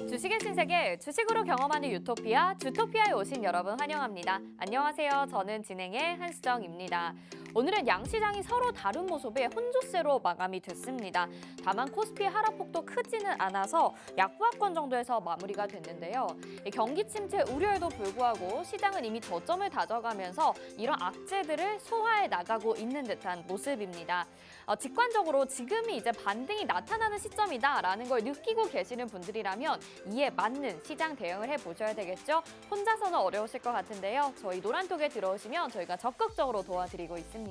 주식의 신세계, 주식으로 경험하는 유토피아, 주토피아에 오신 여러분 환영합니다. 안녕하세요. 저는 진행의 한수정입니다. 오늘은 양시장이 서로 다른 모습의 혼조세로 마감이 됐습니다. 다만 코스피의 하락폭도 크지는 않아서 약보합권 정도에서 마무리가 됐는데요. 경기 침체 우려에도 불구하고 시장은 이미 저점을 다져가면서 이런 악재들을 소화해 나가고 있는 듯한 모습입니다. 직관적으로 지금이 이제 반등이 나타나는 시점이다라는 걸 느끼고 계시는 분들이라면 이에 맞는 시장 대응을 해보셔야 되겠죠? 혼자서는 어려우실 것 같은데요. 저희 노란톡에 들어오시면 저희가 적극적으로 도와드리고 있습니다.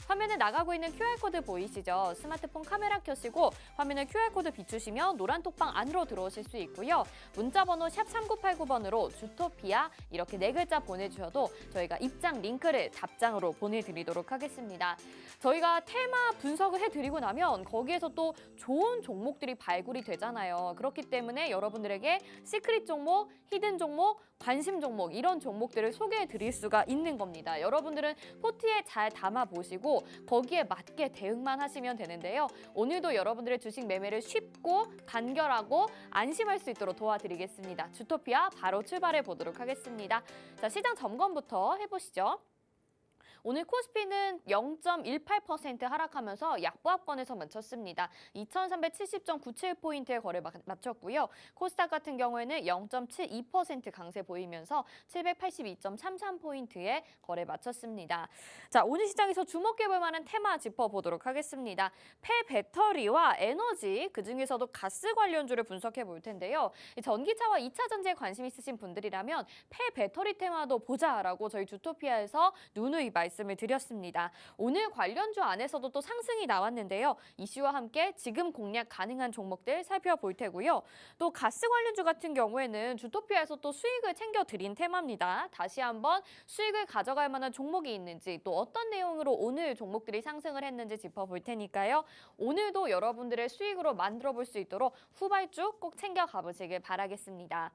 화면에 나가고 있는 QR코드 보이시죠? 스마트폰 카메라 켜시고 화면에 QR코드 비추시면 노란톡방 안으로 들어오실 수 있고요. 문자번호 샵 3989번으로 주토피아 이렇게 4글자 보내주셔도 저희가 입장 링크를 답장으로 보내드리도록 하겠습니다. 저희가 테마 분석을 해드리고 나면 거기에서 또 좋은 종목들이 발굴이 되잖아요. 그렇기 때문에 여러분들에게 시크릿 종목, 히든 종목, 관심 종목 이런 종목들을 소개해 드릴 수가 있는 겁니다. 여러분들은 포트에 잘 담아보시고 거기에 맞게 대응만 하시면 되는데요. 오늘도 여러분들의 주식 매매를 쉽고 간결하고 안심할 수 있도록 도와드리겠습니다. 주토피아 바로 출발해 보도록 하겠습니다. 자, 시장 점검부터 해보시죠. 오늘 코스피는 0.18% 하락하면서 약보합권에서 마쳤습니다. 2370.97포인트의 거래 마쳤고요. 코스닥 같은 경우에는 0.72% 강세 보이면서 782.33포인트의 거래 마쳤습니다. 자, 오늘 시장에서 주목해볼 만한 테마 짚어보도록 하겠습니다. 폐배터리와 에너지, 그중에서도 가스 관련주를 분석해 볼 텐데요. 전기차와 2차 전지에 관심 있으신 분들이라면 폐배터리 테마도 보자라고 저희 주토피아에서 누누이 말씀을 드렸습니다. 오늘 관련주 안에서도 또 상승이 나왔는데요. 이슈와 함께 지금 공략 가능한 종목들 살펴볼 테고요. 또 가스 관련주 같은 경우에는 주토피아에서 또 수익을 챙겨드린 테마입니다. 다시 한번 수익을 가져갈 만한 종목이 있는지 또 어떤 내용으로 오늘 종목들이 상승을 했는지 짚어볼 테니까요. 오늘도 여러분들의 수익으로 만들어 볼 수 있도록 후발주 꼭 챙겨가 보시길 바라겠습니다.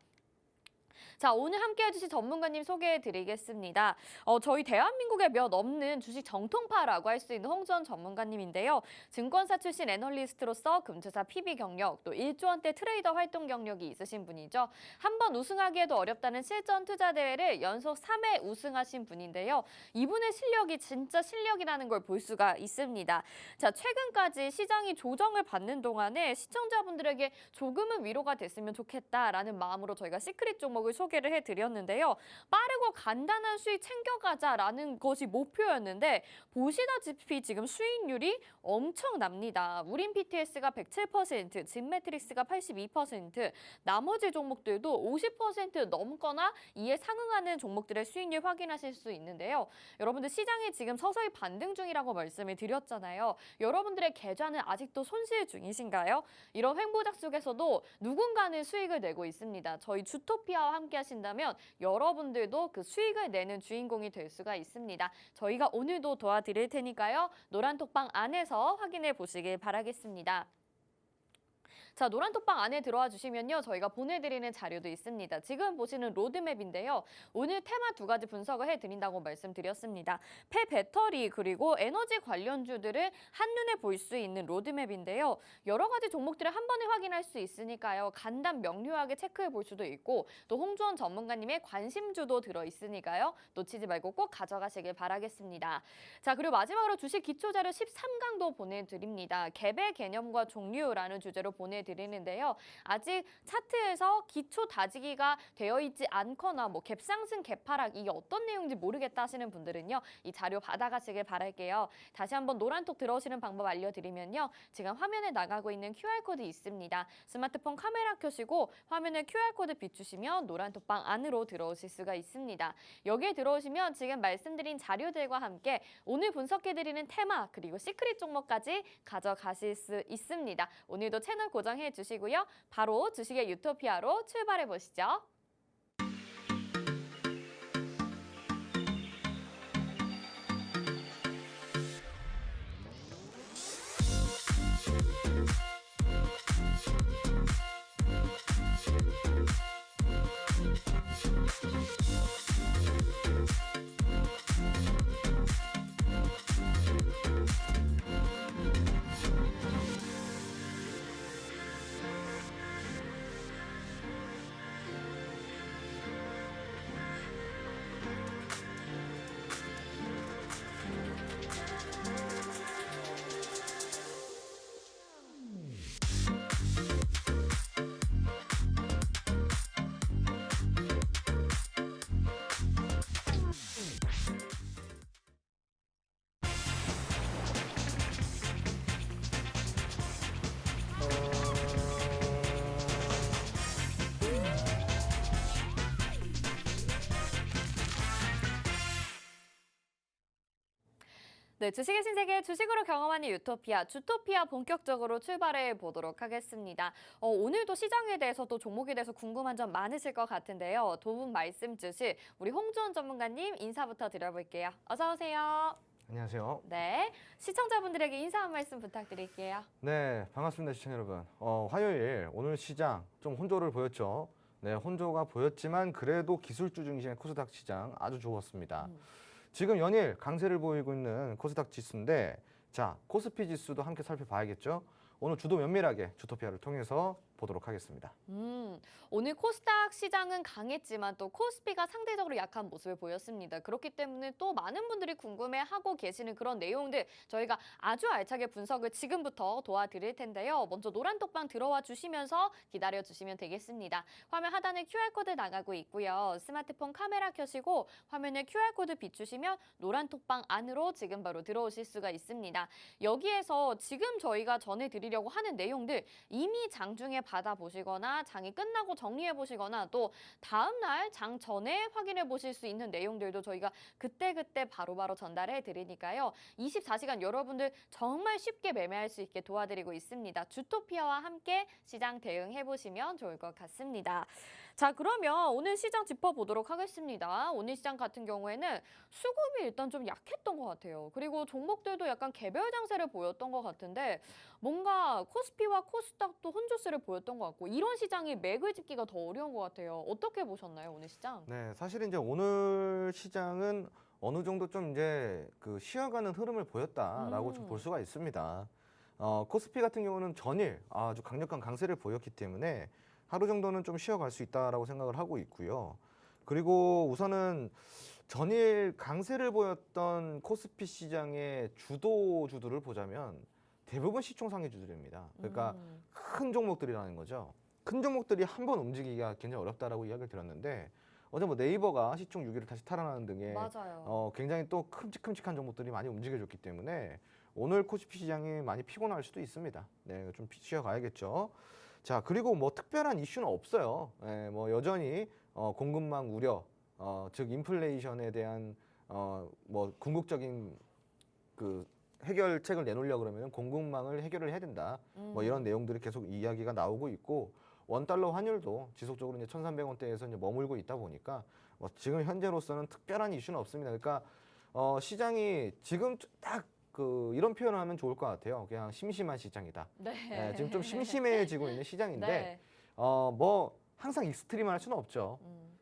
자, 오늘 함께 해주실 전문가님 소개해드리겠습니다. 저희 대한민국의 몇 없는 주식 정통파라고 할 수 있는 홍주원 전문가님인데요. 증권사 출신 애널리스트로서 금투사 PB 경력, 또 1조 원대 트레이더 활동 경력이 있으신 분이죠. 한 번 우승하기에도 어렵다는 실전 투자 대회를 연속 3회 우승하신 분인데요. 이분의 실력이 진짜 실력이라는 걸 볼 수가 있습니다. 자, 최근까지 시장이 조정을 받는 동안에 시청자분들에게 조금은 위로가 됐으면 좋겠다라는 마음으로 저희가 시크릿 종목을 소개를 해드렸는데요. 빠르고 간단한 수익 챙겨가자라는 것이 목표였는데 보시다시피 지금 수익률이 엄청납니다. 우린 PTS가 107%, 진매트릭스가 82%, 나머지 종목들도 50% 넘거나 이에 상응하는 종목들의 수익률 확인하실 수 있는데요. 여러분들 시장이 지금 서서히 반등 중이라고 말씀을 드렸잖아요. 여러분들의 계좌는 아직도 손실 중이신가요? 이런 횡보작 속에서도 누군가는 수익을 내고 있습니다. 저희 주토피아와 함께 하신다면 여러분들도 그 수익을 내는 주인공이 될 수가 있습니다. 저희가 오늘도 도와드릴 테니까요. 노란톡방 안에서 확인해 보시길 바라겠습니다. 자, 노란톡방 안에 들어와 주시면요. 저희가 보내드리는 자료도 있습니다. 지금 보시는 로드맵인데요. 오늘 테마 2가지 분석을 해드린다고 말씀드렸습니다. 폐배터리 그리고 에너지 관련주들을 한눈에 볼 수 있는 로드맵인데요. 여러 가지 종목들을 한 번에 확인할 수 있으니까요. 간단 명료하게 체크해 볼 수도 있고 또 홍주원 전문가님의 관심주도 들어있으니까요. 놓치지 말고 꼭 가져가시길 바라겠습니다. 자, 그리고 마지막으로 주식 기초자료 13강도 보내드립니다. 갭의 개념과 종류라는 주제로 보내드리는데요. 아직 차트에서 기초 다지기가 되어 있지 않거나 뭐 갭상승, 갭하락 이게 어떤 내용인지 모르겠다 하시는 분들은요. 이 자료 받아가시길 바랄게요. 다시 한번 노란톡 들어오시는 방법 알려드리면요. 지금 화면에 나가고 있는 QR코드 있습니다. 스마트폰 카메라 켜시고 화면에 QR코드 비추시면 노란톡방 안으로 들어오실 수가 있습니다. 여기에 들어오시면 지금 말씀드린 자료들과 함께 오늘 분석해드리는 테마 그리고 시크릿 종목까지 가져가실 수 있습니다. 오늘도 채널 고정해 주시고요. 바로 주식의 유토피아로 출발해 보시죠. 네, 주식의 신세계 주식으로 경험하는 유토피아, 주토피아 본격적으로 출발해 보도록 하겠습니다. 오늘도 시장에 대해서 또 종목에 대해서 궁금한 점 많으실 것 같은데요. 도움 말씀 주실 우리 홍주원 전문가님 인사부터 드려볼게요. 어서 오세요. 안녕하세요. 네, 시청자분들에게 인사 한 말씀 부탁드릴게요. 네, 반갑습니다, 시청자 여러분. 화요일 오늘 시장 좀 혼조를 보였죠. 네, 혼조가 보였지만 그래도 기술주 중심의 코스닥 시장 아주 좋았습니다. 지금 연일 강세를 보이고 있는 코스닥 지수인데, 자, 코스피 지수도 함께 살펴봐야겠죠. 오늘 주도 면밀하게 주토피아를 통해서 보도록 하겠습니다. 오늘 코스닥 시장은 강했지만 또 코스피가 상대적으로 약한 모습을 보였습니다. 그렇기 때문에 또 많은 분들이 궁금해하고 계시는 그런 내용들 저희가 아주 알차게 분석을 지금부터 도와드릴 텐데요. 먼저 노란 톡방 들어와 주시면서 기다려 주시면 되겠습니다. 화면 하단에 QR코드 나가고 있고요. 스마트폰 카메라 켜시고 화면에 QR코드 비추시면 노란 톡방 안으로 지금 바로 들어오실 수가 있습니다. 여기에서 지금 저희가 전해드리려고 하는 내용들 이미 장중에 받아보시거나 장이 끝나고 정리해보시거나 또 다음날 장 전에 확인해보실 수 있는 내용들도 저희가 그때그때 바로바로 전달해 드리니까요. 24시간 여러분들 정말 쉽게 매매할 수 있게 도와드리고 있습니다. 주토피아와 함께 시장 대응해보시면 좋을 것 같습니다. 자, 그러면 오늘 시장 짚어보도록 하겠습니다. 오늘 시장 같은 경우에는 수급이 일단 좀 약했던 것 같아요. 그리고 종목들도 약간 개별 장세를 보였던 것 같은데 뭔가 코스피와 코스닥도 혼조세를 보였던 것 같고 이런 시장이 맥을 짚기가 더 어려운 것 같아요. 어떻게 보셨나요, 오늘 시장? 네, 사실 이제 오늘 시장은 어느 정도 좀 이제 그 쉬어가는 흐름을 보였다라고 좀 볼 수가 있습니다. 코스피 같은 경우는 전일 아주 강력한 강세를 보였기 때문에 하루 정도는 좀 쉬어갈 수 있다라고 생각을 하고 있고요. 그리고 우선은 전일 강세를 보였던 코스피 시장의 주도주들을 보자면 대부분 시총상위주들입니다. 그러니까 큰 종목들이라는 거죠. 큰 종목들이 한 번 움직이기가 굉장히 어렵다라고 이야기를 드렸는데 어제 뭐 네이버가 시총 6위를 다시 탈환하는 등의 맞아요. 굉장히 또 큼직큼직한 종목들이 많이 움직여줬기 때문에 오늘 코스피 시장이 많이 피곤할 수도 있습니다. 네, 좀 쉬어가야겠죠. 자, 그리고 뭐 특별한 이슈는 없어요. 네, 뭐 여전히 공급망 우려, 즉 인플레이션에 대한 뭐 궁극적인 그 해결책을 내놓으려 그러면 공급망을 해결을 해야 된다. 뭐 이런 내용들이 계속 이야기가 나오고 있고 원달러 환율도 지속적으로 이제 1,300원대에서 이제 머물고 있다 보니까 뭐 지금 현재로서는 특별한 이슈는 없습니다. 그러니까 시장이 지금 딱 그 이런 표현을 하면 좋을 것 같아요. 그냥 심심한 시장이다. 네. 네, 지금 좀 심심해지고 있는 시장인데 네. 뭐 항상 익스트림할 수는 없죠.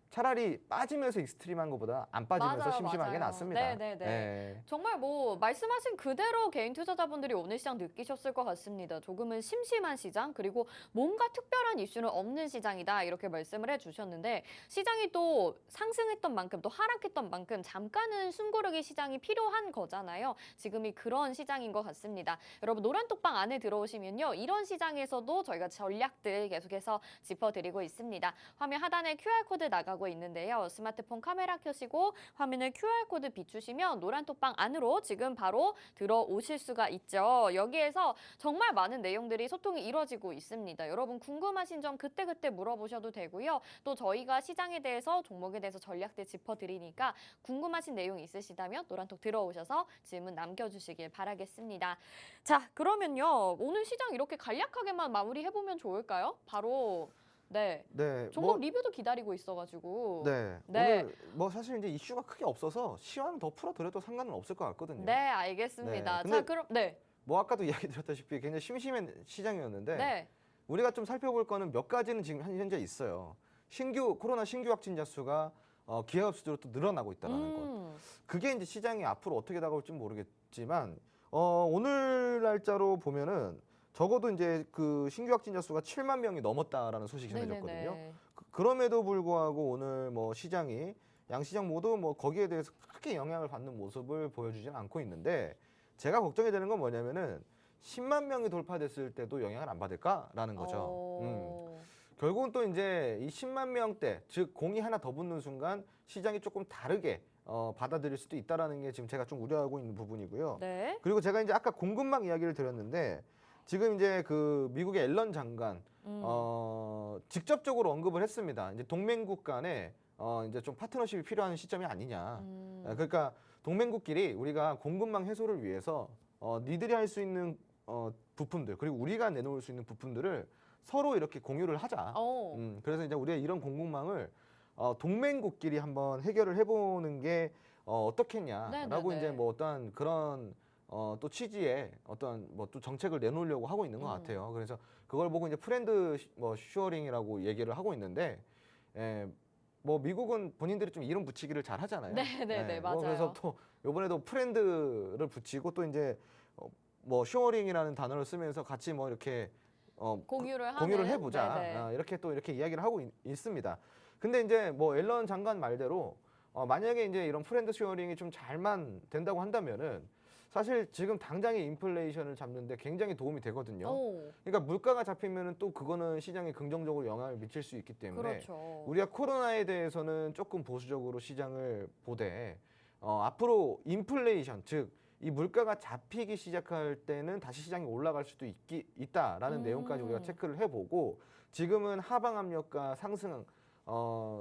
차라리 빠지면서 익스트림한 것보다 안 빠지면서 맞아요, 심심한 게 맞아요. 낫습니다. 네네네. 네. 정말 뭐 말씀하신 그대로 개인 투자자분들이 오늘 시장 느끼셨을 것 같습니다. 조금은 심심한 시장 그리고 뭔가 특별한 이슈는 없는 시장이다 이렇게 말씀을 해주셨는데 시장이 또 상승했던 만큼 또 하락했던 만큼 잠깐은 숨고르기 시장이 필요한 거잖아요. 지금이 그런 시장인 것 같습니다. 여러분 노란 톡방 안에 들어오시면요. 이런 시장에서도 저희가 전략들 계속해서 짚어드리고 있습니다. 화면 하단에 QR코드 나가고 있는데요. 스마트폰 카메라 켜시고 화면에 QR코드 비추시면 노란 톡방 안으로 지금 바로 들어오실 수가 있죠. 여기에서 정말 많은 내용들이 소통이 이루어지고 있습니다. 여러분 궁금하신 점 그때그때 물어보셔도 되고요. 또 저희가 시장에 대해서 종목에 대해서 전략들 짚어드리니까 궁금하신 내용 있으시다면 노란톡 들어오셔서 질문 남겨주시길 바라겠습니다. 자, 그러면요. 오늘 시장 이렇게 간략하게만 마무리해보면 좋을까요? 바로 네. 네, 종목 리뷰도 기다리고 있어가지고. 네. 네. 오늘 뭐 사실 이제 이슈가 크게 없어서 시황 더 풀어드려도 상관은 없을 것 같거든요. 네, 알겠습니다. 네, 자, 근데 그럼 네. 뭐 아까도 이야기 드렸다시피 굉장히 심심한 시장이었는데 네. 우리가 좀 살펴볼 거는 몇 가지는 지금 현재 있어요. 코로나 신규 확진자 수가 기하급 수준으로 또 늘어나고 있다는 것. 그게 이제 시장이 앞으로 어떻게 다가올지 모르겠지만 오늘 날짜로 보면은 적어도 이제 그 신규 확진자 수가 7만 명이 넘었다라는 소식이 전해졌거든요. 네네네. 그럼에도 불구하고 오늘 뭐 시장이 양시장 모두 뭐 거기에 대해서 크게 영향을 받는 모습을 보여주지는 않고 있는데 제가 걱정이 되는 건 뭐냐면은 10만 명이 돌파됐을 때도 영향을 안 받을까라는 거죠. 결국은 또 이제 이 10만 명대, 즉 공이 하나 더 붙는 순간 시장이 조금 다르게 받아들일 수도 있다라는 게 지금 제가 좀 우려하고 있는 부분이고요. 네. 그리고 제가 이제 아까 공급망 이야기를 드렸는데 지금 이제 그 미국의 앨런 장관 직접적으로 언급을 했습니다. 이제 동맹국 간에 이제 좀 파트너십이 필요한 시점이 아니냐. 그러니까 동맹국끼리 우리가 공급망 해소를 위해서 니들이 할 수 있는 부품들 그리고 우리가 내놓을 수 있는 부품들을 서로 이렇게 공유를 하자. 그래서 이제 우리가 이런 공급망을 동맹국끼리 한번 해결을 해보는 게 어떻겠냐라고 네네네. 이제 뭐 어떤 그런 또 취지의 어떤 뭐 또 정책을 내놓으려고 하고 있는 것 같아요. 그래서 그걸 보고 이제 프렌드 뭐 슈어링이라고 얘기를 하고 있는데, 뭐 미국은 본인들이 좀 이름 붙이기를 잘 하잖아요. 네네네, 뭐 맞아요. 그래서 또 이번에도 프렌드를 붙이고 또 이제 뭐 슈어링이라는 단어를 쓰면서 같이 뭐 이렇게 공유를 공유를 하는. 해보자. 네네. 이렇게 또 이렇게 이야기를 하고 있습니다. 근데 이제 뭐 앨런 장관 말대로 만약에 이제 이런 프렌드 쉐어링이 좀 잘만 된다고 한다면은 사실 지금 당장의 인플레이션을 잡는데 굉장히 도움이 되거든요. 오, 그러니까 물가가 잡히면은 또 그거는 시장에 긍정적으로 영향을 미칠 수 있기 때문에 그렇죠. 우리가 코로나에 대해서는 조금 보수적으로 시장을 보되 앞으로 인플레이션 즉 이 물가가 잡히기 시작할 때는 다시 시장이 올라갈 수도 있다라는 내용까지 우리가 체크를 해보고 지금은 하방 압력과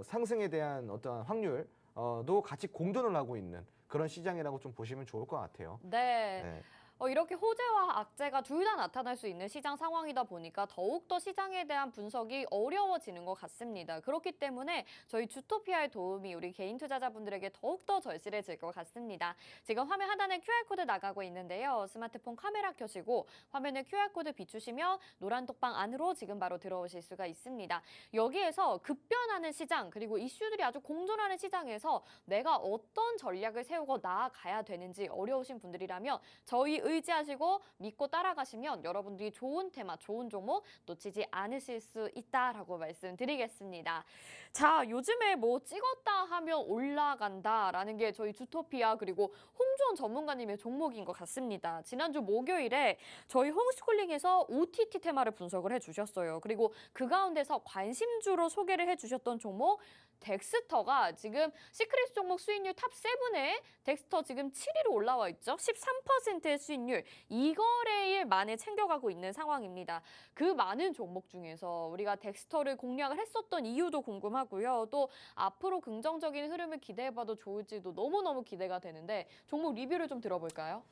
상승에 대한 어떤 확률도 같이 공존을 하고 있는 그런 시장이라고 좀 보시면 좋을 것 같아요. 네. 네. 이렇게 호재와 악재가 둘 다 나타날 수 있는 시장 상황이다 보니까 더욱더 시장에 대한 분석이 어려워지는 것 같습니다. 그렇기 때문에 저희 주토피아의 도움이 우리 개인 투자자분들에게 더욱더 절실해질 것 같습니다. 지금 화면 하단에 QR코드 나가고 있는데요. 스마트폰 카메라 켜시고 화면에 QR코드 비추시면 노란 톡방 안으로 지금 바로 들어오실 수가 있습니다. 여기에서 급변하는 시장 그리고 이슈들이 아주 공존하는 시장에서 내가 어떤 전략을 세우고 나아가야 되는지 어려우신 분들이라면 저희 의지하시고 믿고 따라가시면 여러분들이 좋은 테마, 좋은 종목 놓치지 않으실 수 있다라고 말씀드리겠습니다. 자, 요즘에 뭐 찍었다 하면 올라간다라는 게 저희 주토피아 그리고 홍주원 전문가님의 종목인 것 같습니다. 지난주 목요일에 저희 홈스쿨링에서 OTT 테마를 분석을 해주셨어요. 그리고 그 가운데서 관심주로 소개를 해주셨던 종목 덱스터가 지금 시크릿 종목 수익률 탑 7에 덱스터 지금 7위로 올라와 있죠. 13%의 수익률, 2거래일 만에 챙겨가고 있는 상황입니다. 그 많은 종목 중에서 우리가 덱스터를 공략을 했었던 이유도 궁금하고요. 또 앞으로 긍정적인 흐름을 기대해봐도 좋을지도 너무너무 기대가 되는데 종목 리뷰를 좀 들어볼까요?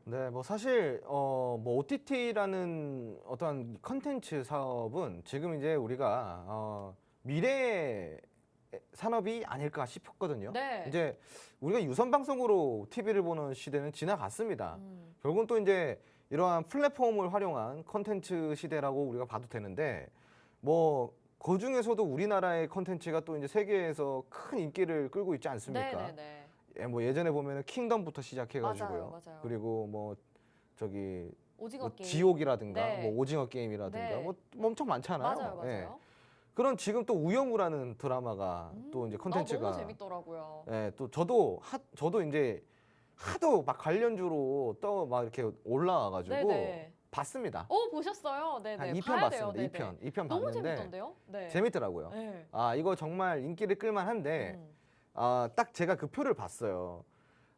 네, 뭐 사실 뭐 OTT라는 어떤 컨텐츠 사업은 지금 이제 우리가 미래 산업이 아닐까 싶었거든요. 네. 이제 우리가 유선 방송으로 TV를 보는 시대는 지나갔습니다. 결국은 또 이제 이러한 플랫폼을 활용한 컨텐츠 시대라고 우리가 봐도 되는데 뭐 그 중에서도 우리나라의 컨텐츠가 또 이제 세계에서 큰 인기를 끌고 있지 않습니까? 네네네. 뭐 예전에 보면은 킹덤부터 시작해가지고요. 맞아요. 그리고 뭐 저기 오징어 뭐 게임. 지옥이라든가 네. 뭐 오징어 게임이라든가 네. 뭐 엄청 많잖아요. 맞아요. 예. 그런 지금 또 우영우라는 드라마가 또 이제 콘텐츠가 너무 재밌더라고요. 예, 또 저도 이제 하도 막 관련주로 막 이렇게 올라와가지고 네네. 봤습니다. 보셨어요? 네네. 한 2편 봐야 돼요. 봤습니다. 네네. 2편 너무 봤는데 재밌던데요? 네. 재밌더라고요. 네. 이거 정말 인기를 끌만한데 딱 제가 그 표를 봤어요.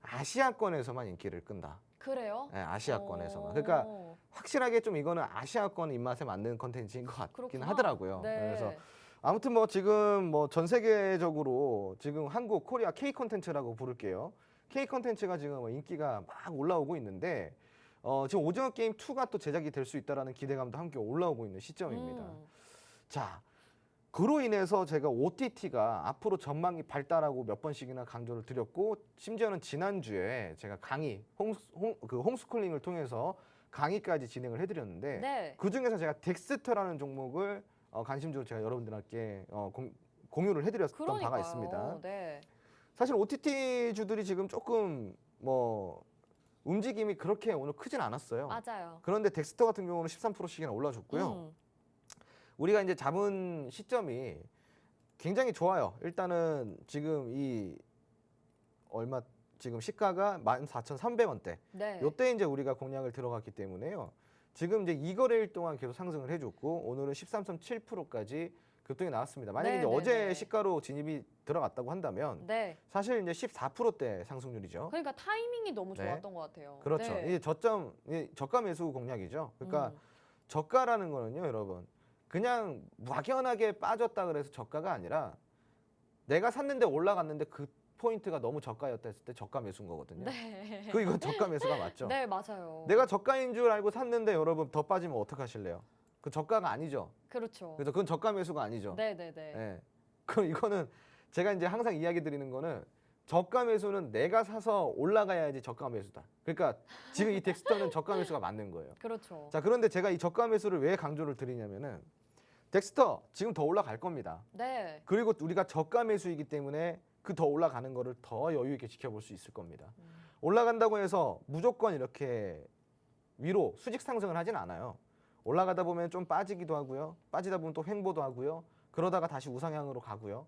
아시아권에서만 인기를 끈다. 그래요? 네, 아시아권에서만. 그러니까 확실하게 좀 이거는 아시아권 입맛에 맞는 컨텐츠인 것 같긴 그렇구나. 하더라고요. 네. 그래서 아무튼 뭐 지금 뭐 전 세계적으로 지금 한국 코리아 K 콘텐츠라고 부를게요. K 콘텐츠가 지금 뭐 인기가 막 올라오고 있는데 지금 오징어 게임 2가 또 제작이 될 수 있다라는 기대감도 함께 올라오고 있는 시점입니다. 자, 그로 인해서 제가 OTT가 앞으로 전망이 밝다라고 몇 번씩이나 강조를 드렸고 심지어는 지난주에 제가 강의 홈스쿨링을 통해서 강의까지 진행을 해드렸는데 네. 그 중에서 제가 덱스터라는 종목을 관심주로 제가 여러분들께 공유를 해드렸던 바가 그러니까요. 있습니다. 네. 사실 OTT 주들이 지금 조금 뭐 움직임이 그렇게 오늘 크진 않았어요. 맞아요. 그런데 덱스터 같은 경우는 13%씩이나 올라줬고요. 우리가 이제 잡은 시점이 굉장히 좋아요. 일단은 지금 지금 시가가 14,300원대. 네. 요때 이제 우리가 공략을 들어갔기 때문에요. 지금 이제 2거래일 동안 계속 상승을 해줬고 오늘은 13.7%까지 급등이 나왔습니다. 만약에 이제 어제 시가로 진입이 들어갔다고 한다면 네. 사실 이제 14%대 상승률이죠. 그러니까 타이밍이 너무 네. 좋았던 것 같아요. 그렇죠. 네. 이게 저가 매수 공략이죠. 그러니까 저가라는 거는요, 여러분. 그냥 막연하게 빠졌다 그래서 저가가 아니라 내가 샀는데 올라갔는데 포인트가 너무 저가였다 했을 때 저가 매수인 거거든요. 네. 이건 저가 매수가 맞죠? 네, 맞아요. 내가 저가인 줄 알고 샀는데 여러분 더 빠지면 어떡하실래요? 그 저가가 아니죠. 그렇죠. 그래서 그건 저가 매수가 아니죠. 네, 네, 네. 예. 그럼 이거는 제가 이제 항상 이야기 드리는 거는 저가 매수는 내가 사서 올라가야지 저가 매수다. 그러니까 지금 이 덱스터는 저가 매수가 맞는 거예요. 그렇죠. 자, 그런데 제가 이 저가 매수를 왜 강조를 드리냐면은 덱스터 지금 더 올라갈 겁니다. 네. 그리고 우리가 저가 매수이기 때문에 그 더 올라가는 거를 더 여유 있게 지켜볼 수 있을 겁니다. 올라간다고 해서 무조건 이렇게 위로 수직 상승을 하진 않아요. 올라가다 보면 좀 빠지기도 하고요. 빠지다 보면 또 횡보도 하고요. 그러다가 다시 우상향으로 가고요.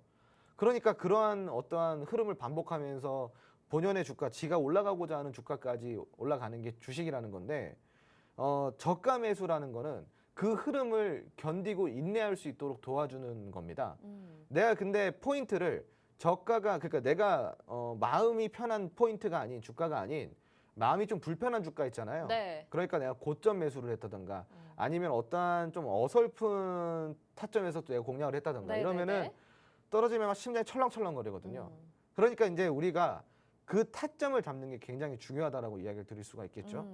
그러니까 그러한 어떠한 흐름을 반복하면서 본연의 주가, 지가 올라가고자 하는 주가까지 올라가는 게 주식이라는 건데 저가 매수라는 거는 그 흐름을 견디고 인내할 수 있도록 도와주는 겁니다. 내가 근데 포인트를 저가가 그러니까 내가 마음이 편한 포인트가 아닌 주가가 아닌 마음이 좀 불편한 주가 있잖아요. 네. 그러니까 내가 고점 매수를 했다던가 아니면 어떠한 좀 어설픈 타점에서 또 내가 공략을 했다던가 네, 이러면은 네, 네. 떨어지면 막 심장이 철렁철렁거리거든요. 그러니까 이제 우리가 그 타점을 잡는 게 굉장히 중요하다라고 이야기를 드릴 수가 있겠죠.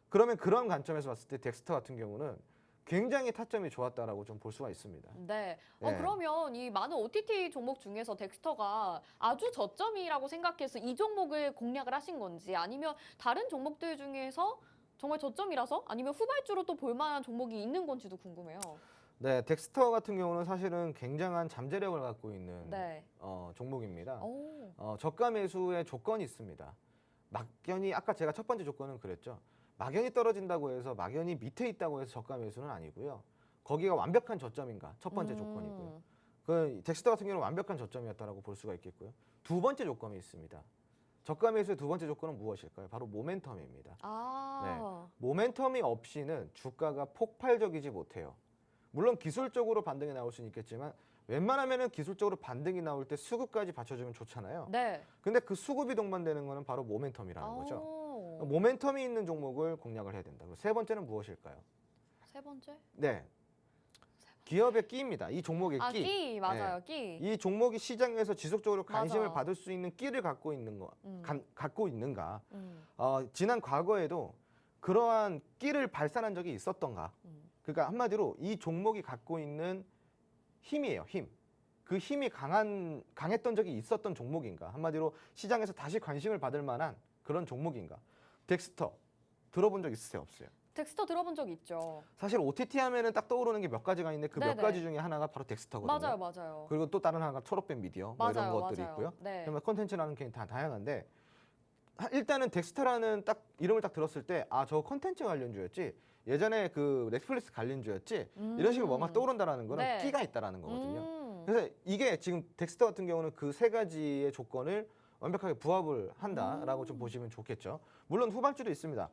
그러면 그런 관점에서 봤을 때 덱스터 같은 경우는 굉장히 타점이 좋았다라고 좀 볼 수가 있습니다. 네. 네. 그러면 이 많은 OTT 종목 중에서 덱스터가 아주 저점이라고 생각해서 이 종목을 공략을 하신 건지 아니면 다른 종목들 중에서 정말 저점이라서 아니면 후발주로 또 볼만한 종목이 있는 건지도 궁금해요. 네, 덱스터 같은 경우는 사실은 굉장한 잠재력을 갖고 있는 네. 종목입니다. 오. 저가 매수의 조건이 있습니다. 막연히 아까 제가 첫 번째 조건은 그랬죠. 막연히 떨어진다고 해서 막연히 밑에 있다고 해서 저가 매수는 아니고요. 거기가 완벽한 저점인가 첫 번째 조건이고요. 그 덱스터 같은 경우는 완벽한 저점이었다라고 볼 수가 있겠고요. 두 번째 조건이 있습니다. 저가 매수의 두 번째 조건은 무엇일까요? 바로 모멘텀입니다. 아. 모멘텀이 없이는 주가가 폭발적이지 못해요. 물론 기술적으로 반등이 나올 수는 있겠지만 웬만하면은 기술적으로 반등이 나올 때 수급까지 받쳐주면 좋잖아요. 네. 근데 그 수급이 동반되는 거는 바로 모멘텀이라는 거죠. 오. 모멘텀이 있는 종목을 공략을 해야 된다. 세 번째는 무엇일까요? 세 번째? 네, 기업의 끼입니다. 이 종목의 아, 끼. 끼 맞아요. 끼. 이 종목이 시장에서 지속적으로 관심을 맞아. 받을 수 있는 끼를 갖고 있는 거, 갖고 있는가? 음. 지난 과거에도 그러한 끼를 발산한 적이 있었던가? 그러니까 한마디로 이 종목이 갖고 있는 힘이에요. 힘. 그 힘이 강했던 적이 있었던 종목인가? 한마디로 시장에서 다시 관심을 받을 만한 그런 종목인가? 덱스터 들어본 적 있으세요? 없어요? 덱스터 들어본 적 있죠. 사실 OTT 하면은 딱 떠오르는 게 몇 가지가 있는데 그 몇 네네. 가지 중에 하나가 바로 덱스터거든요. 맞아요, 맞아요. 그리고 또 다른 하나가 초록빛 미디어 뭐 이런 맞아요, 것들이 맞아요. 있고요. 네. 그러면 콘텐츠라는 게 다 다양한데 일단은 덱스터라는 딱 이름을 딱 들었을 때 아, 저거 콘텐츠 관련주였지. 예전에 그 넷플릭스 관련주였지. 이런 식으로 뭔가 떠오른다라는 거는 네. 끼가 있다라는 거거든요. 그래서 이게 지금 덱스터 같은 경우는 그 세 가지의 조건을 완벽하게 부합을 한다라고 좀 보시면 좋겠죠. 물론 후반주도 있습니다.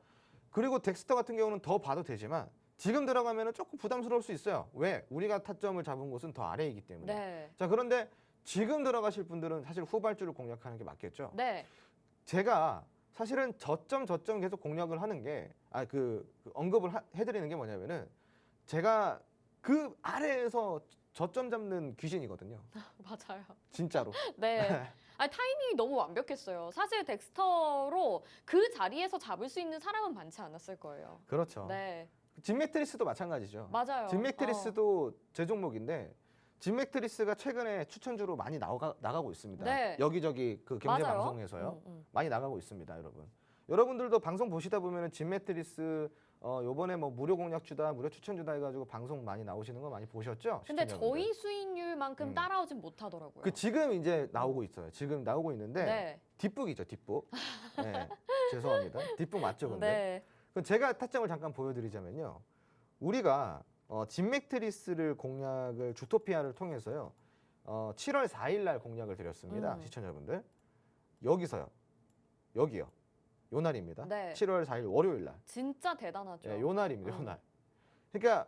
그리고 덱스터 같은 경우는 더 봐도 되지만 지금 들어가면 조금 부담스러울 수 있어요. 왜? 우리가 타점을 잡은 곳은 더 아래이기 때문에. 네. 자, 그런데 지금 들어가실 분들은 사실 후발주를 공략하는 게 맞겠죠. 네. 제가 사실은 저점 계속 공략을 하는 게 언급을 해드리는 게 뭐냐면은 제가 그 아래에서 저점 잡는 귀신이거든요. 맞아요. 진짜로. 네. 아니, 타이밍이 너무 완벽했어요. 사실 덱스터로 그 자리에서 잡을 수 있는 사람은 많지 않았을 거예요. 그렇죠. 네. 진 매트리스도 마찬가지죠. 맞아요. 진 매트리스도 제 종목인데 진 매트리스가 최근에 추천주로 많이 나가고 있습니다. 네. 여기저기 그 경제 맞아요. 방송에서요. 많이 나가고 있습니다, 여러분. 여러분들도 방송 보시다 보면은 진 매트리스 요번에 뭐 무료 공략주다, 무료 추천주다 해가지고 방송 많이 나오시는 거 많이 보셨죠? 근데 시청자분들? 저희 수익률만큼 따라오진 못하더라고요. 그 지금 이제 나오고 있어요. 지금 나오고 있는데 네. 뒷북이죠, 뒷북. 네, 죄송합니다. 뒷북 맞죠, 근데? 네. 그럼 제가 타점을 잠깐 보여드리자면요. 우리가 진맥트리스를 공략을 주토피아를 통해서요. 7월 4일 날 공략을 드렸습니다. 시청자분들. 여기서요. 여기요. 요 날입니다. 네. 7월 4일 월요일 날. 진짜 대단하죠. 요 날입니다. 요 날. 그러니까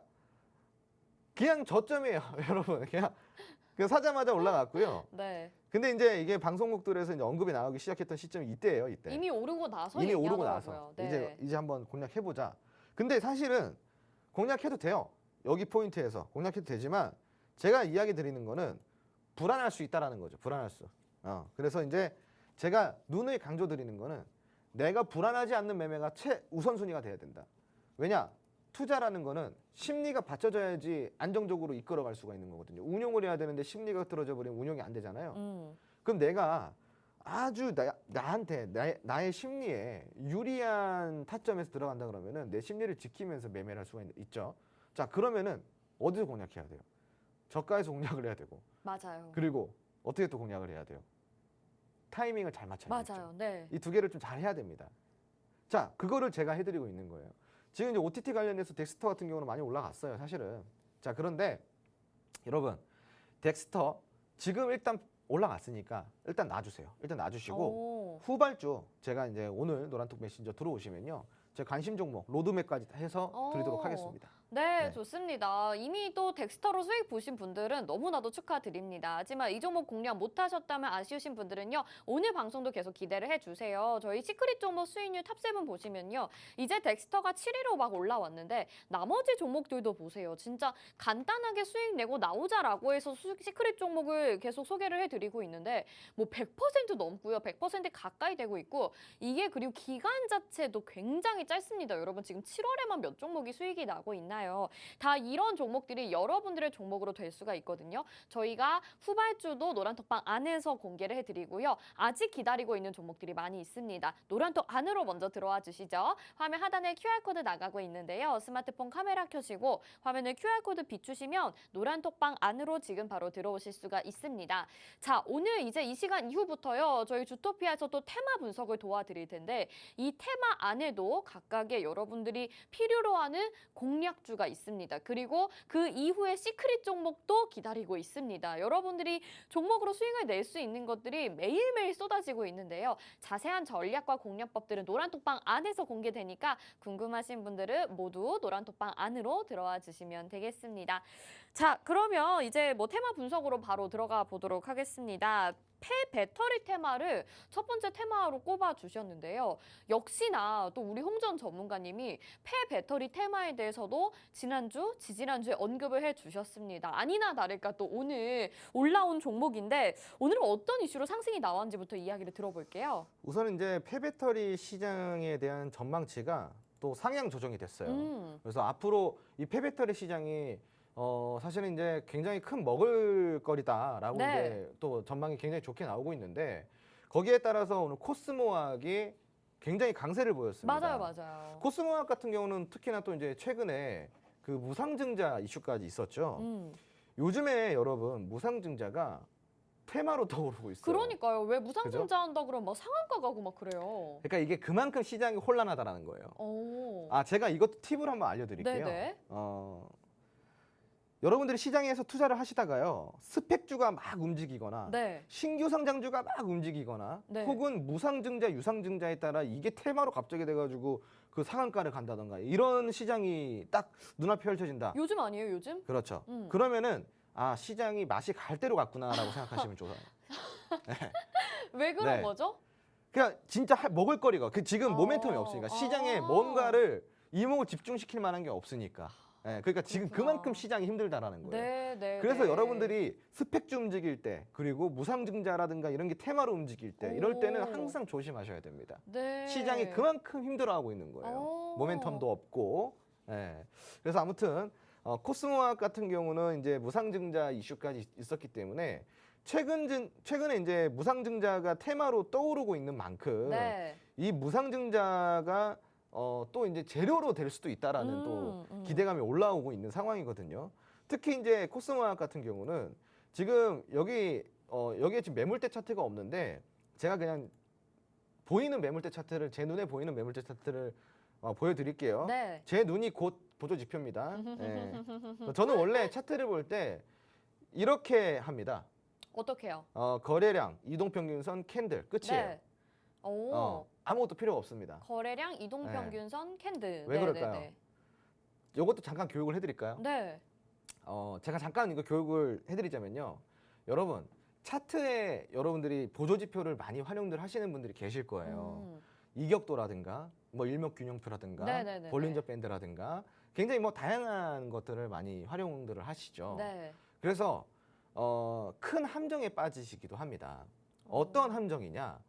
그냥 저점이에요, 여러분. 그냥 사자마자 올라갔고요. 네. 근데 이제 이게 방송국들에서 이제 언급이 나오기 시작했던 시점이 이때예요, 이때. 이미 오르고 나서 이미 오르고 얘기하더라고요. 나서 네. 이제 한번 공략해 보자. 근데 사실은 공략해도 돼요. 여기 포인트에서 공략해도 되지만 제가 이야기 드리는 거는 불안할 수 있다라는 거죠. 불안할 수. 그래서 이제 제가 누누이 강조드리는 거는 내가 불안하지 않는 매매가 최우선순위가 돼야 된다. 왜냐? 투자라는 거는 심리가 받쳐져야지 안정적으로 이끌어갈 수가 있는 거거든요. 운용을 해야 되는데 심리가 틀어져 버리면 운용이 안 되잖아요. 그럼 내가 아주 나한테 나의 심리에 유리한 타점에서 들어간다 그러면은 내 심리를 지키면서 매매를 할 수가 있죠. 자, 그러면은 어디서 공략해야 돼요? 저가에서 공략을 해야 되고, 맞아요. 그리고 어떻게 또 공략을 해야 돼요? 타이밍을 잘 맞춰야겠죠. 맞아요. 네. 이 두 개를 좀 잘 해야 됩니다. 자, 그거를 제가 해드리고 있는 거예요. 지금 이제 OTT 관련해서 덱스터 같은 경우는 많이 올라갔어요, 사실은. 자, 그런데 여러분, 덱스터 지금 일단 올라갔으니까 일단 놔주세요. 일단 놔주시고 오. 후발주 제가 이제 오늘 노란톡 메신저 들어오시면요, 제 관심 종목 로드맵까지 해서 드리도록 하겠습니다. 네, 네. 좋습니다. 이미 또 덱스터로 수익 보신 분들은 너무나도 축하드립니다. 하지만 이 종목 공략 못하셨다면 아쉬우신 분들은요, 오늘 방송도 계속 기대를 해주세요. 저희 시크릿 종목 수익률 탑7 보시면요, 이제 덱스터가 7위로 막 올라왔는데 나머지 종목들도 보세요. 진짜 간단하게 수익 내고 나오자라고 해서 시크릿 종목을 계속 소개를 해드리고 있는데 뭐 100% 넘고요. 100% 가까이 되고 있고, 이게 그리고 기간 자체도 굉장히 짧습니다. 여러분 지금 7월에만 몇 종목이 수익이 나고 있나요? 다 이런 종목들이 여러분들의 종목으로 될 수가 있거든요. 저희가 후발주도 노란톡방 안에서 공개를 해드리고요. 아직 기다리고 있는 종목들이 많이 있습니다. 노란톡 안으로 먼저 들어와 주시죠. 화면 하단에 QR코드 나가고 있는데요. 스마트폰 카메라 켜시고 화면에 QR코드 비추시면 노란톡방 안으로 지금 바로 들어오실 수가 있습니다. 자, 오늘 이제 이 시간 이후부터요, 저희 주토피아에서 또 테마 분석을 도와드릴 텐데, 이 테마 안에도 각각의 여러분들이 필요로 하는 공략주가 있습니다. 그리고 그 이후에 시크릿 종목도 기다리고 있습니다. 여러분들이 종목으로 수익을 낼 수 있는 것들이 매일매일 쏟아지고 있는데요. 자세한 전략과 공략법들은 노란톡방 안에서 공개되니까 궁금하신 분들은 모두 노란톡방 안으로 들어와 주시면 되겠습니다. 자, 그러면 이제 뭐 테마 분석으로 바로 들어가 보도록 하겠습니다. 폐배터리 테마를 첫 번째 테마로 꼽아 주셨는데요. 역시나 또 우리 홍전 전문가님이 폐배터리 테마에 대해서도 지난주, 지지난주에 언급을 해 주셨습니다. 아니나 다를까 또 오늘 올라온 종목인데, 오늘은 어떤 이슈로 상승이 나왔는지부터 이야기를 들어볼게요. 우선 이제 폐배터리 시장에 대한 전망치가 또 상향 조정이 됐어요. 그래서 앞으로 이 폐배터리 시장이 사실은 이제 굉장히 큰 먹을거리다라고 네. 이제 또 전망이 굉장히 좋게 나오고 있는데, 거기에 따라서 오늘 코스모학이 굉장히 강세를 보였습니다. 맞아요. 코스모학 같은 경우는 특히나 또 이제 최근에 그 무상증자 이슈까지 있었죠. 요즘에 여러분 무상증자가 테마로 떠오르고 있어요. 그러니까요. 왜 무상증자 한다 그러면 막 상한가 가고 막 그래요. 그러니까 이게 그만큼 시장이 혼란하다라는 거예요. 오. 아, 제가 이것도 팁을 한번 알려드릴게요. 네네. 여러분들이 시장에서 투자를 하시다가요, 스펙주가 막 움직이거나 네. 신규 상장주가 막 움직이거나 네. 혹은 무상증자, 유상증자에 따라 이게 테마로 갑자기 돼가지고 그 상한가를 간다던가 이런 시장이 딱 눈앞에 펼쳐진다. 요즘 아니에요, 요즘? 그렇죠. 그러면은 아, 시장이 맛이 갈 대로 갔구나라고 생각하시면 좋아요. 왜 그런 네. 거죠? 그냥 진짜 먹을거리가 지금 아. 모멘텀이 없으니까, 시장에 아. 뭔가를 이목을 집중시킬 만한 게 없으니까. 그러니까 지금 그렇구나. 그만큼 시장이 힘들다라는 거예요. 네. 그래서 여러분들이 스펙주 움직일 때, 그리고 무상증자라든가 이런 게 테마로 움직일 때, 이럴 때는 오. 항상 조심하셔야 됩니다. 네. 시장이 그만큼 힘들어하고 있는 거예요. 오. 모멘텀도 없고. 그래서 아무튼 코스모학 같은 경우는 이제 무상증자 이슈까지 있었기 때문에 최근에 이제 무상증자가 테마로 떠오르고 있는 만큼 네. 이 무상증자가 또 이제 재료로 될 수도 있다라는 또 기대감이 올라오고 있는 상황이거든요. 특히 이제 코스모학 같은 경우는 지금 여기에 지금 매물대 차트가 없는데, 제가 그냥 보이는 매물대 차트를, 제 눈에 보이는 매물대 차트를 보여드릴게요. 네. 제 눈이 곧 보조 지표입니다. 저는 원래 차트를 볼 때 이렇게 합니다. 어떻게요? 거래량, 이동평균선, 캔들 끝이에요. 네. 오. 아무것도 필요가 없습니다. 거래량, 이동평균선, 캔들. 왜 그럴까요? 이것도 잠깐 교육을 해드릴까요? 네. 제가 잠깐 이거 교육을 해드리자면요, 여러분 차트에 여러분들이 보조지표를 많이 활용들 하시는 분들이 계실 거예요. 이격도라든가 뭐 일목균형표라든가 네네네네. 볼린저 밴드라든가 굉장히 뭐 다양한 것들을 많이 활용들을 하시죠. 네. 그래서 큰 함정에 빠지시기도 합니다. 어떤 함정이냐?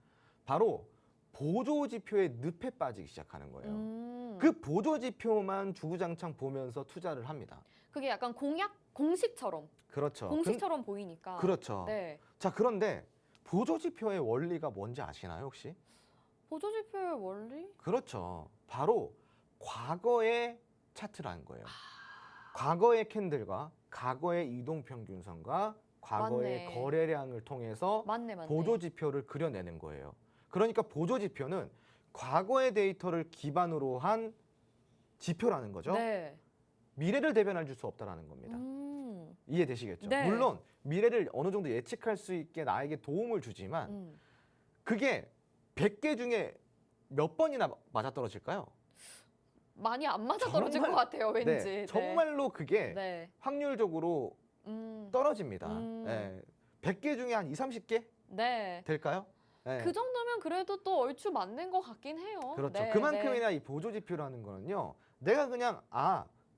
바로 보조 지표의 늪에 빠지기 시작하는 거예요. 음. 그 보조 지표만 주구장창 보면서 투자를 합니다. 그게 약간 공식처럼 그렇죠. 공식처럼 보이니까. 그렇죠. 네. 자, 그런데 보조 지표의 원리가 뭔지 아시나요, 혹시? 보조지표의 원리? 그렇죠. 바로 과거의 차트라는 거예요. 과거의 캔들과 과거의 이동평균선과 과거의 맞네. 거래량을 통해서 맞네, 맞네. 보조 지표를 그려내는 거예요. 그러니까 보조 지표는 과거의 데이터를 기반으로 한 지표라는 거죠. 네. 미래를 대변해 줄 수 없다라는 겁니다. 이해되시겠죠? 네. 물론 미래를 어느 정도 예측할 수 있게 나에게 도움을 주지만 그게 100개 중에 몇 번이나 맞아떨어질까요? 많이 안 맞아 떨어질 정말- 것 같아요, 왠지. 네, 네. 정말로 그게 네. 확률적으로 음. 떨어집니다. 음. 예, 100개 중에 한 2, 30개 네. 될까요? 예, 그 정도면 그래도 또 얼추 맞는 것 같긴 해요. 그렇죠. 네, 그만큼이나 네. 이 보조 지표라는 거는요. 내가 그냥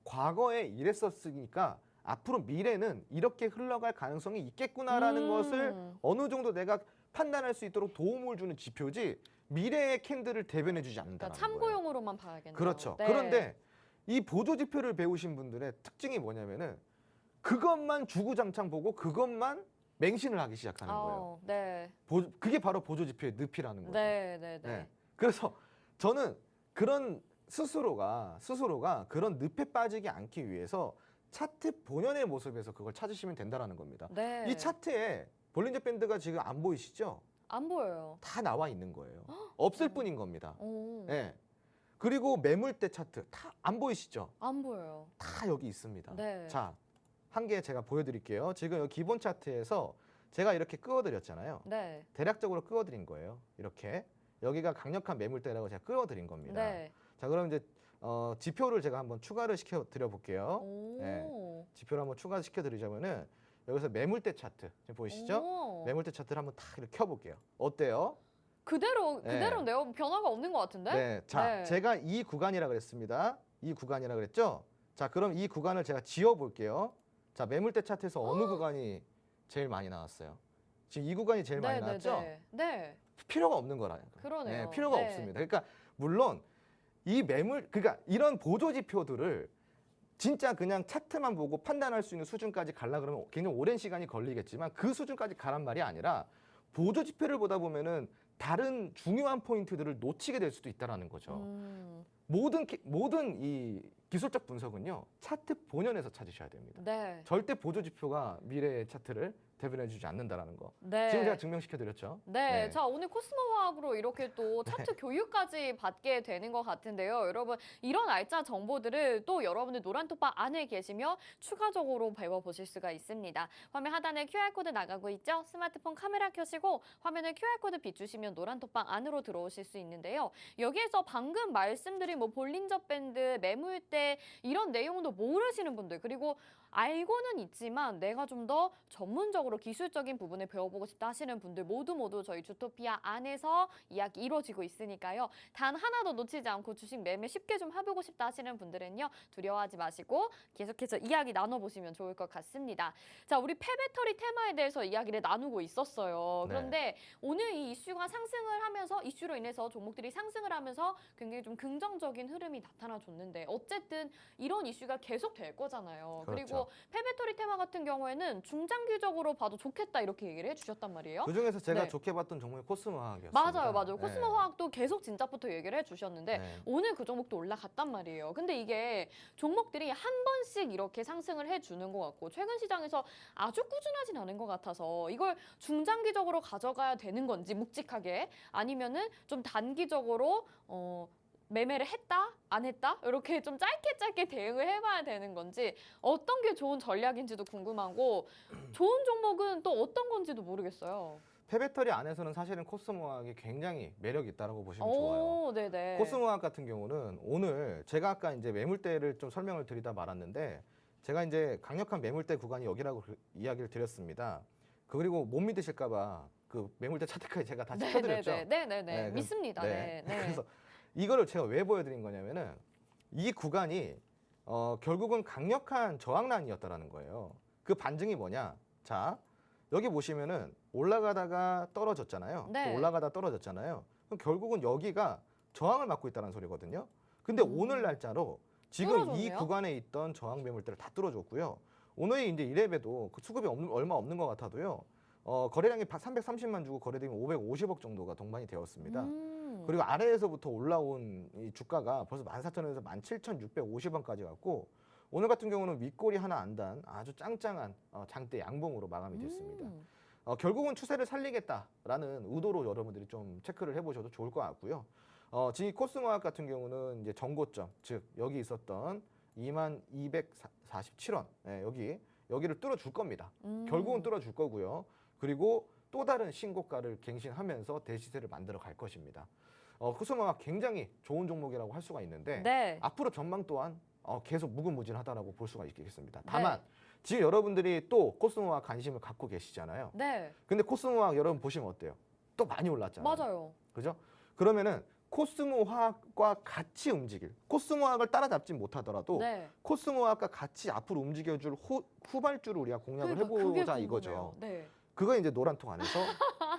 과거에 이랬었으니까 앞으로 미래는 이렇게 흘러갈 가능성이 있겠구나라는 것을 어느 정도 내가 판단할 수 있도록 도움을 주는 지표지 미래의 캔들을 대변해 주지 그러니까 않는다는 거예요. 참고용으로만 봐야겠네요. 그렇죠. 네. 그런데 이 보조 지표를 배우신 분들의 특징이 뭐냐면은 그것만 주구장창 보고 그것만 맹신을 하기 시작하는 거예요. 네. 그게 바로 보조 지표의 늪이라는 거죠. 네, 네, 네. 네. 그래서 저는 그런 스스로가 그런 늪에 빠지지 않기 위해서 차트 본연의 모습에서 그걸 찾으시면 된다라는 겁니다. 네. 이 차트에 볼린저 밴드가 지금 안 보이시죠? 안 보여요. 다 나와 있는 거예요. 없을 뿐인 겁니다. 오. 예. 그리고 매물대 차트 다 안 보이시죠? 안 보여요. 다 여기 있습니다. 네. 자, 한 개 제가 보여드릴게요. 지금 여기 기본 차트에서 제가 이렇게 끄어드렸잖아요. 네. 대략적으로 끄어드린 거예요. 이렇게 여기가 강력한 매물대라고 제가 끄어드린 겁니다. 네. 자, 그럼 이제 지표를 제가 한번 추가를 시켜 드려 볼게요. 오. 네. 지표를 한번 추가시켜 드리자면은 여기서 매물대 차트 지금 보이시죠? 오. 매물대 차트를 한번 딱 이렇게 켜볼게요. 어때요? 그대로네요. 변화가 없는 것 같은데? 네. 자, 네. 제가 이 구간이라 그랬습니다. 이 구간이라 그랬죠? 자, 그럼 이 구간을 제가 지워 볼게요. 자, 매물대 차트에서 어느 구간이 제일 많이 나왔어요? 지금 이 구간이 제일 많이 네, 나왔죠? 네, 네. 필요가 없는 거라요. 그러네요. 필요가 네. 없습니다. 그러니까 물론 그러니까 이런 보조 지표들을 진짜 그냥 차트만 보고 판단할 수 있는 수준까지 가려 그러면 굉장히 오랜 시간이 걸리겠지만 그 수준까지 가란 말이 아니라 보조 지표를 보다 보면은 다른 중요한 포인트들을 놓치게 될 수도 있다라는 거죠. 모든 이 기술적 분석은요 차트 본연에서 찾으셔야 됩니다. 네. 절대 보조 지표가 미래의 차트를 대변해주지 않는다라는 거. 네. 지금 제가 증명시켜드렸죠. 네, 자 오늘 코스모 화학으로 이렇게 또 차트 교육까지 받게 되는 것 같은데요. 여러분 이런 알짜 정보들을 또 여러분들 노란톡방 안에 계시며 추가적으로 배워보실 수가 있습니다. 화면 하단에 QR코드 나가고 있죠. 스마트폰 카메라 켜시고 화면에 QR코드 비추시면 노란톡방 안으로 들어오실 수 있는데요. 여기에서 방금 말씀드린 뭐 볼린저 밴드, 매물대 이런 내용도 모르시는 분들 그리고 알고는 있지만 내가 좀 더 전문적으로 기술적인 부분을 배워보고 싶다 하시는 분들 모두 저희 주토피아 안에서 이야기 이루어지고 있으니까요. 단 하나도 놓치지 않고 주식 매매 쉽게 좀 해보고 싶다 하시는 분들은요. 두려워하지 마시고 계속해서 이야기 나눠보시면 좋을 것 같습니다. 자, 우리 폐배터리 테마에 대해서 이야기를 나누고 있었어요. 그런데 오늘 이 이슈가 상승을 하면서 이슈로 인해서 종목들이 상승을 하면서 굉장히 좀 긍정적인 흐름이 나타나줬는데 어쨌든 이런 이슈가 계속 될 거잖아요. 그렇죠. 그리고 폐배터리 테마 같은 경우에는 중장기적으로 봐도 좋겠다 이렇게 얘기를 해주셨단 말이에요. 그 중에서 제가 네. 좋게 봤던 종목이 코스모화학이었습니다. 맞아요. 코스모 화학도 계속 진짜부터 얘기를 해주셨는데 네. 오늘 그 종목도 올라갔단 말이에요. 근데 이게 종목들이 한 번씩 이렇게 상승을 해주는 것 같고 최근 시장에서 아주 꾸준하진 않은 것 같아서 이걸 중장기적으로 가져가야 되는 건지 묵직하게 아니면은 좀 단기적으로 매매를 했다? 안 했다? 이렇게 좀 짧게 대응을 해봐야 되는 건지 어떤 게 좋은 전략인지도 궁금하고 좋은 종목은 또 어떤 건지도 모르겠어요. 폐배터리 안에서는 사실은 코스모화학이 굉장히 매력이 있다고 보시면 좋아요. 네네. 코스모화학 같은 경우는 오늘 제가 아까 이제 매물대를 좀 설명을 드리다 말았는데 제가 이제 강력한 매물대 구간이 여기라고 이야기를 드렸습니다. 그리고 못 믿으실까봐 그 매물대 차트까지 제가 다 짚어드렸죠. 네네네. 네, 믿습니다. 네. 그래서 이거를 제가 왜 보여드린 거냐면은 이 구간이 결국은 강력한 저항란이었다라는 거예요. 그 반증이 뭐냐? 자, 여기 보시면은 올라가다가 떨어졌잖아요. 네. 또 올라가다 떨어졌잖아요. 그럼 결국은 여기가 저항을 맡고 있다는 소리거든요. 근데 오늘 날짜로 지금 이 뚫어줬네요. 구간에 있던 저항 매물대를 다 뚫어줬고요. 오늘 이제 이랩에도 그 수급이 얼마 없는 것 같아도요. 거래량이 330만 주고 거래되면 550억 정도가 동반이 되었습니다. 그리고 아래에서부터 올라온 이 주가가 벌써 14,000원에서 17,650원까지 갔고 오늘 같은 경우는 윗골이 하나 안 단 아주 짱짱한 장대 양봉으로 마감이 됐습니다. 결국은 추세를 살리겠다라는 의도로 여러분들이 좀 체크를 해보셔도 좋을 것 같고요. 지금 이 코스모학 같은 경우는 이제 전고점, 즉 여기 있었던 22,247원, 여기를 뚫어줄 겁니다. 결국은 뚫어줄 거고요. 그리고 또 다른 신고가를 갱신하면서 대시세를 만들어 갈 것입니다. 코스모학 굉장히 좋은 종목이라고 할 수가 있는데 네. 앞으로 전망 또한 계속 무궁무진하다라고 볼 수가 있겠습니다. 다만 지금 여러분들이 또 코스모학 관심을 갖고 계시잖아요. 네. 근데 코스모학 여러분 보시면 어때요? 또 많이 올랐잖아요. 맞아요. 그죠? 그러면은 코스모화학과 같이 움직일, 코스모화학을 따라잡지 못하더라도 네. 코스모화학과 같이 앞으로 움직여줄 후발주를 우리가 공략을 그러니까 그게 해보자 궁금해요. 이거죠. 네. 그거 이제 노란통 안에서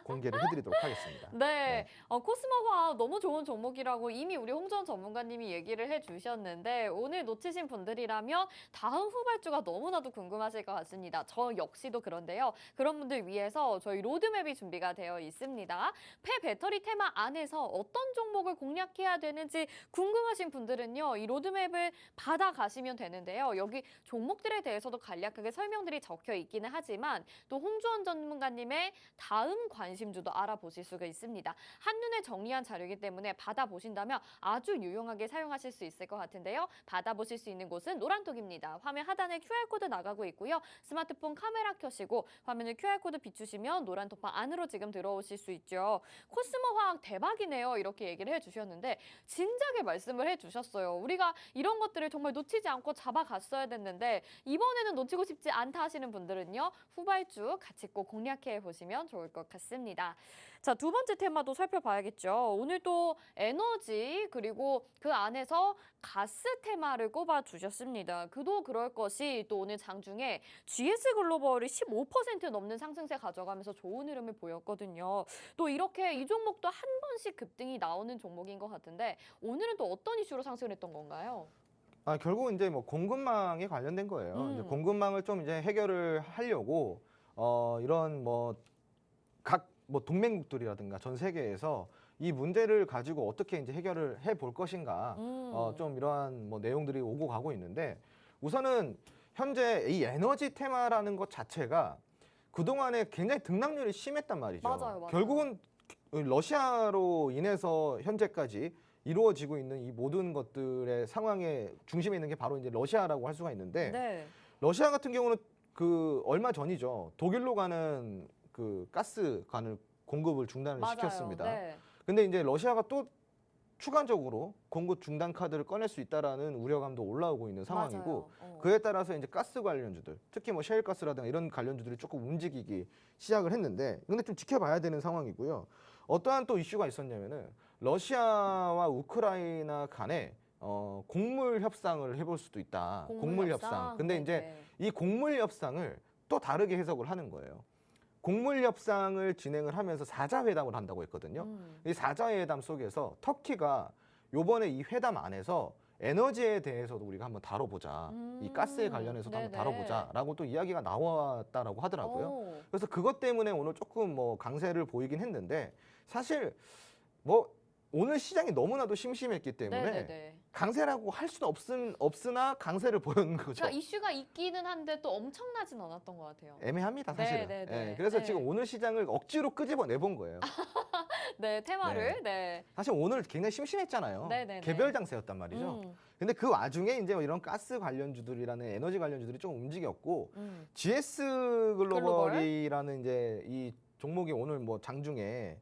공개를 해드리도록 하겠습니다. 네, 코스모화학 너무 좋은 종목이라고 이미 우리 홍전 전문가님이 얘기를 해주셨는데 오늘 놓치신 분들이라면 다음 후발주가 너무나도 궁금하실 것 같습니다. 저 역시도 그런데요. 그런 분들 위해서 저희 로드맵이 준비가 되어 있습니다. 폐배터리 테마 안에서 어떤 종목을 공략해야 되는지 궁금하신 분들은요. 이 로드맵을 받아가시면 되는데요. 여기 종목들에 대해서도 간략하게 설명들이 적혀 있기는 하지만 또 홍주원 전문가님의 다음 관심주도 알아보실 수가 있습니다. 한눈에 정리한 자료이기 때문에 받아보신다면 아주 유용하게 사용하실 수 있을 것 같은데요. 받아보실 수 있는 곳은 노란톡입니다. 화면 하단에 QR코드 나가고 있고요. 스마트폰 카메라 켜시고 화면을 QR코드 비추시면 노란톡방 안으로 지금 들어오실 수 있죠. 코스모화학 대박이네요. 이렇게 얘기를 해주셨는데 진작에 말씀을 해주셨어요. 우리가 이런 것들을 정말 놓치지 않고 잡아갔어야 됐는데 이번에는 놓치고 싶지 않다 하시는 분들은요. 후발주 같이 꼭 공략해 보시면 좋을 것 같습니다. 자, 두 번째 테마도 살펴봐야겠죠. 오늘 또 에너지 그리고 그 안에서 가스 테마를 꼽아 주셨습니다. 그도 그럴 것이 또 오늘 장중에 GS글로벌이 15% 넘는 상승세 가져가면서 좋은 흐름을 보였거든요. 또 이렇게 이 종목도 한 번씩 급등이 나오는 종목인 것 같은데 오늘은 또 어떤 이슈로 상승을 했던 건가요? 결국은 이제 뭐 공급망에 관련된 거예요. 이제 공급망을 좀 이제 해결을 하려고 이런 각 동맹국들이라든가 전 세계에서 이 문제를 가지고 어떻게 이제 해결을 해 볼 것인가 좀 이러한 내용들이 오고 가고 있는데 우선은 현재 이 에너지 테마라는 것 자체가 그동안에 굉장히 등락률이 심했단 말이죠. 맞아요. 결국은 러시아로 인해서 현재까지 이루어지고 있는 이 모든 것들의 상황의 중심에 있는 게 바로 이제 러시아라고 할 수가 있는데 네. 러시아 같은 경우는 그 얼마 전이죠. 독일로 가는 그 가스관을 공급을 중단을 맞아요. 시켰습니다. 네. 근데 이제 러시아가 또 추가적으로 공급 중단 카드를 꺼낼 수 있다라는 우려감도 올라오고 있는 상황이고 맞아요. 그에 따라서 이제 가스 관련주들, 특히 뭐 셰일가스라든가 이런 관련주들이 조금 움직이기 시작을 했는데 근데 좀 지켜봐야 되는 상황이고요. 어떠한 또 이슈가 있었냐면은 러시아와 우크라이나 간에 곡물 협상을 해볼 수도 있다. 곡물 협상. 근데 이제 이 곡물 협상을 또 다르게 해석을 하는 거예요. 곡물 협상을 진행을 하면서 사자회담을 한다고 했거든요. 이 사자회담 속에서 터키가 요번에 이 회담 안에서 에너지에 대해서도 우리가 한번 다뤄보자. 이 가스에 관련해서도 한번 다뤄보자라고 또 이야기가 나왔다라고 하더라고요. 그래서 그것 때문에 오늘 조금 강세를 보이긴 했는데 사실 오늘 시장이 너무나도 심심했기 때문에 강세라고 할 수는 없으나 강세를 보였는 거죠. 그러니까 이슈가 있기는 한데 또 엄청나진 않았던 것 같아요. 애매합니다, 사실은. 그래서 지금 오늘 시장을 억지로 끄집어 내본 거예요. 네, 테마를. 사실 오늘 굉장히 심심했잖아요. 개별 장세였단 말이죠. 근데 그 와중에 이제 이런 가스 관련주들이라는 에너지 관련주들이 좀 움직였고 GS 글로벌이라는 이제 이 종목이 오늘 장중에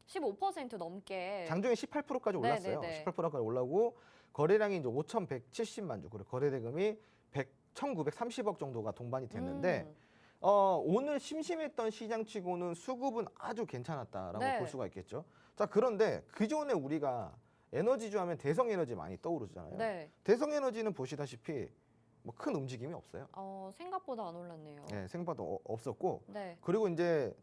15% 넘게 장중에 18%까지 올랐어요. 18%까지 올라고 거래량이 이제 5,170만 주, 그리고 거래대금이 1,930억 정도가 동반이 됐는데 오늘 심심했던 시장치고는 수급은 아주 괜찮았다라고 볼 수가 있겠죠. 자, 그런데 그전에 우리가 에너지주 하면 대성에너지 많이 떠오르잖아요. 대성에너지는 보시다시피 뭐 큰 움직임이 없어요. 생각보다 안 올랐네요. 네, 생각보다 없었고 네. 그리고 이제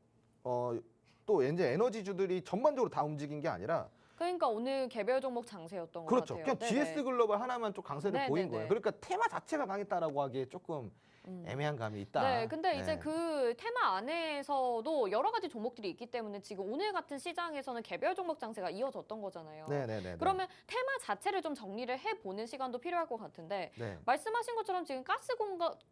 또 이제 에너지주들이 전반적으로 다 움직인 게 아니라 그러니까 오늘 개별 종목 장세였던 것 그렇죠. 같아요. 그냥 네네. GS 글로벌 하나만 좀 강세를 보인 네네네. 거예요. 그러니까 테마 자체가 강했다라고 하기에 조금 애매한 감이 있다. 네, 근데 이제 네. 그 테마 안에서도 여러 가지 종목들이 있기 때문에 지금 오늘 같은 시장에서는 개별 종목 장세가 이어졌던 거잖아요. 네네네. 그러면 테마 자체를 좀 정리를 해보는 시간도 필요할 것 같은데 네. 말씀하신 것처럼 지금 가스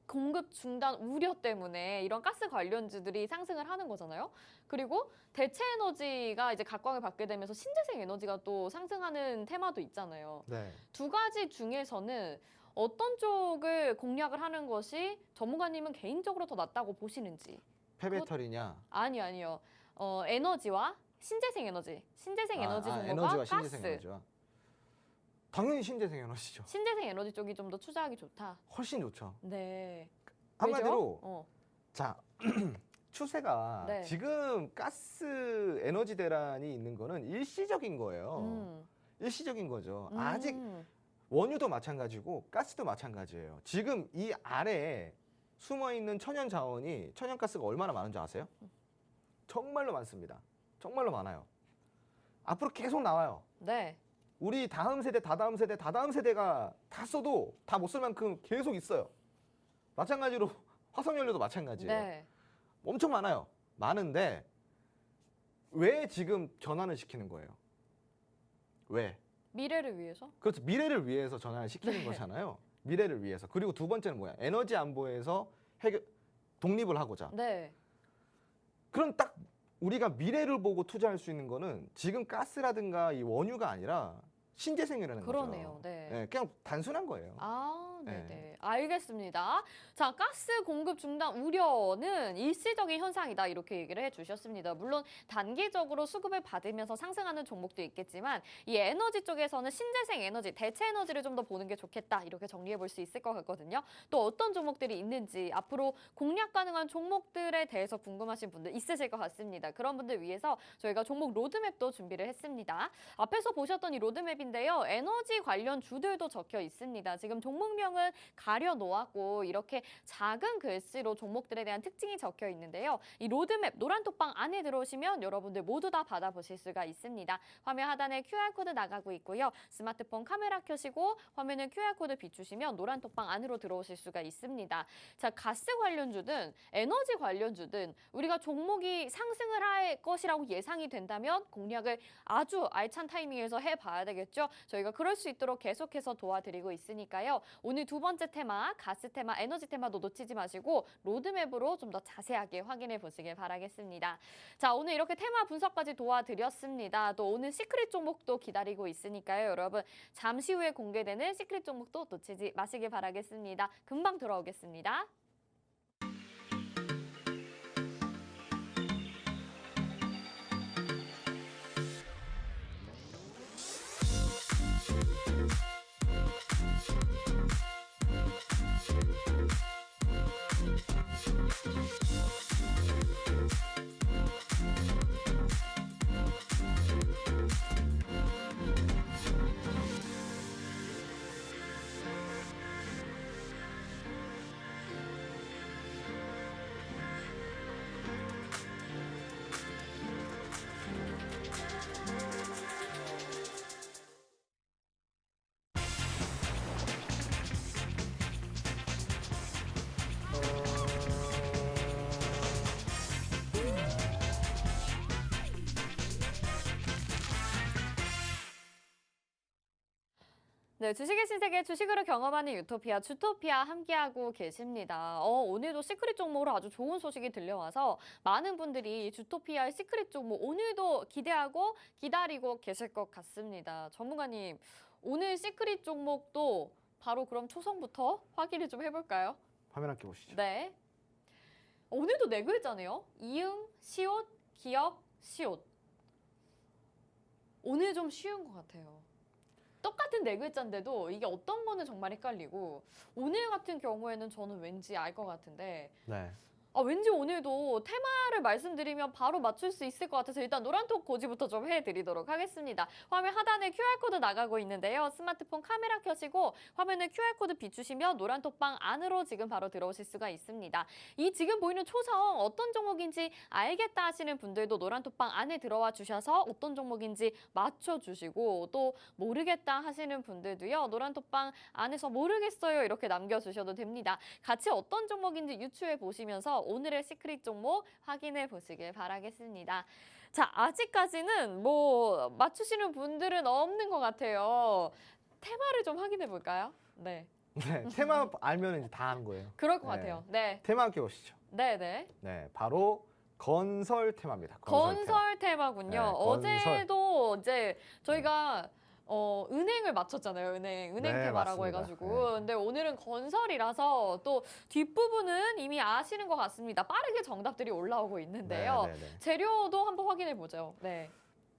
공급 중단 우려 때문에 이런 가스 관련주들이 상승을 하는 거잖아요. 그리고 대체 에너지가 이제 각광을 받게 되면서 신재생 에너지가 또 상승하는 테마도 있잖아요. 네. 두 가지 중에서는 어떤 쪽을 공략을 하는 것이 전문가님은 개인적으로 더 낫다고 보시는지. 폐배터리냐? 아니요. 에너지와 신재생 에너지. 신재생 에너지 종목과 에너지와 가스. 신재생 에너지와. 당연히 신재생 에너지죠. 신재생 에너지 쪽이 좀 더 투자하기 좋다. 훨씬 좋죠. 네. 한마디로 왜죠? 자 추세가 네. 지금 가스 에너지 대란이 있는 거는 일시적인 거예요. 일시적인 거죠. 아직 원유도 마찬가지고 가스도 마찬가지예요. 지금 이 아래에 숨어 있는 천연 자원이 천연 가스가 얼마나 많은지 아세요? 정말로 많습니다. 정말로 많아요. 앞으로 계속 나와요. 네. 우리 다음 세대, 다다음 세대, 다다음 세대가 다 써도 다 못 쓸 만큼 계속 있어요. 마찬가지로 화석연료도 마찬가지예요. 네. 엄청 많아요. 많은데 왜 지금 전환을 시키는 거예요? 왜? 미래를 위해서? 그렇죠. 미래를 위해서 전환을 시키는 네. 거잖아요. 미래를 위해서. 그리고 두 번째는 뭐야? 에너지 안보에서 독립을 하고자. 네. 그럼 딱 우리가 미래를 보고 투자할 수 있는 거는 지금 가스라든가 이 원유가 아니라 신재생이라는 그러네요. 거죠. 네. 그냥 단순한 거예요. 네네. 네. 알겠습니다. 자, 가스 공급 중단 우려는 일시적인 현상이다. 이렇게 얘기를 해주셨습니다. 물론 단기적으로 수급을 받으면서 상승하는 종목도 있겠지만 이 에너지 쪽에서는 신재생 에너지, 대체 에너지를 좀 더 보는 게 좋겠다. 이렇게 정리해 볼 수 있을 것 같거든요. 또 어떤 종목들이 있는지 앞으로 공략 가능한 종목들에 대해서 궁금하신 분들 있으실 것 같습니다. 그런 분들 위해서 저희가 종목 로드맵도 준비를 했습니다. 앞에서 보셨던 이 로드맵인데요. 에너지 관련 주들도 적혀 있습니다. 지금 종목명은 가려 놓았고 이렇게 작은 글씨로 종목들에 대한 특징이 적혀 있는데요. 이 로드맵 노란 톡방 안에 들어오시면 여러분들 모두 다 받아보실 수가 있습니다. 화면 하단에 QR코드 나가고 있고요. 스마트폰 카메라 켜시고 화면에 QR코드 비추시면 노란 톡방 안으로 들어오실 수가 있습니다. 자, 가스 관련주든 에너지 관련주든 우리가 종목이 상승을 할 것이라고 예상이 된다면 공략을 아주 알찬 타이밍에서 해봐야 되겠죠. 저희가 그럴 수 있도록 계속해서 도와드리고 있으니까요. 오늘 두 번째 테마, 가스 테마, 에너지 테마도 놓치지 마시고 로드맵으로 좀 더 자세하게 확인해 보시길 바라겠습니다. 자, 오늘 이렇게 테마 분석까지 도와드렸습니다. 또 오늘 시크릿 종목도 기다리고 있으니까요. 여러분 잠시 후에 공개되는 시크릿 종목도 놓치지 마시길 바라겠습니다. 금방 돌아오겠습니다. 네, 주식의 신세계 주식으로 경험하는 유토피아 주토피아 함께하고 계십니다. 오늘도 시크릿 종목으로 아주 좋은 소식이 들려와서 많은 분들이 주토피아의 시크릿 종목 오늘도 기대하고 기다리고 계실 것 같습니다. 전문가님, 오늘 시크릿 종목도 바로 그럼 초성부터 확인을 좀 해볼까요? 화면 함께 보시죠. 네. 오늘도 네 글자네요. 이응, 시옷, 기역, 시옷. 오늘 좀 쉬운 것 같아요. 똑같은 네 글자인데도 이게 어떤 거는 정말 헷갈리고 오늘 같은 경우에는 저는 왠지 알 것 같은데 네. 왠지 오늘도 테마를 말씀드리면 바로 맞출 수 있을 것 같아서 일단 노란톡 고지부터 좀 해드리도록 하겠습니다. 화면 하단에 QR코드 나가고 있는데요. 스마트폰 카메라 켜시고 화면에 QR코드 비추시면 노란톡방 안으로 지금 바로 들어오실 수가 있습니다. 이 지금 보이는 초성 어떤 종목인지 알겠다 하시는 분들도 노란톡방 안에 들어와 주셔서 어떤 종목인지 맞춰주시고 또 모르겠다 하시는 분들도요. 노란톡방 안에서 모르겠어요 이렇게 남겨주셔도 됩니다. 같이 어떤 종목인지 유추해 보시면서 오늘의 시크릿 종목 확인해 보시길 바라겠습니다. 자, 아직까지는 뭐 맞추시는 분들은 없는 것 같아요. 테마를 좀 확인해 볼까요? 네. 네, 테마 알면 이제 다 한 거예요. 그럴 것 네. 같아요. 네. 테마 함께 보시죠. 네네. 네, 바로 건설 테마입니다. 건설 테마군요. 네, 건설. 어제도 이제 저희가 은행을 맞췄잖아요. 은행 네, 테마라고 맞습니다. 해가지고. 네. 근데 오늘은 건설이라서 또 뒷부분은 이미 아시는 것 같습니다. 빠르게 정답들이 올라오고 있는데요. 네, 네, 네. 재료도 한번 확인해 보죠. 네.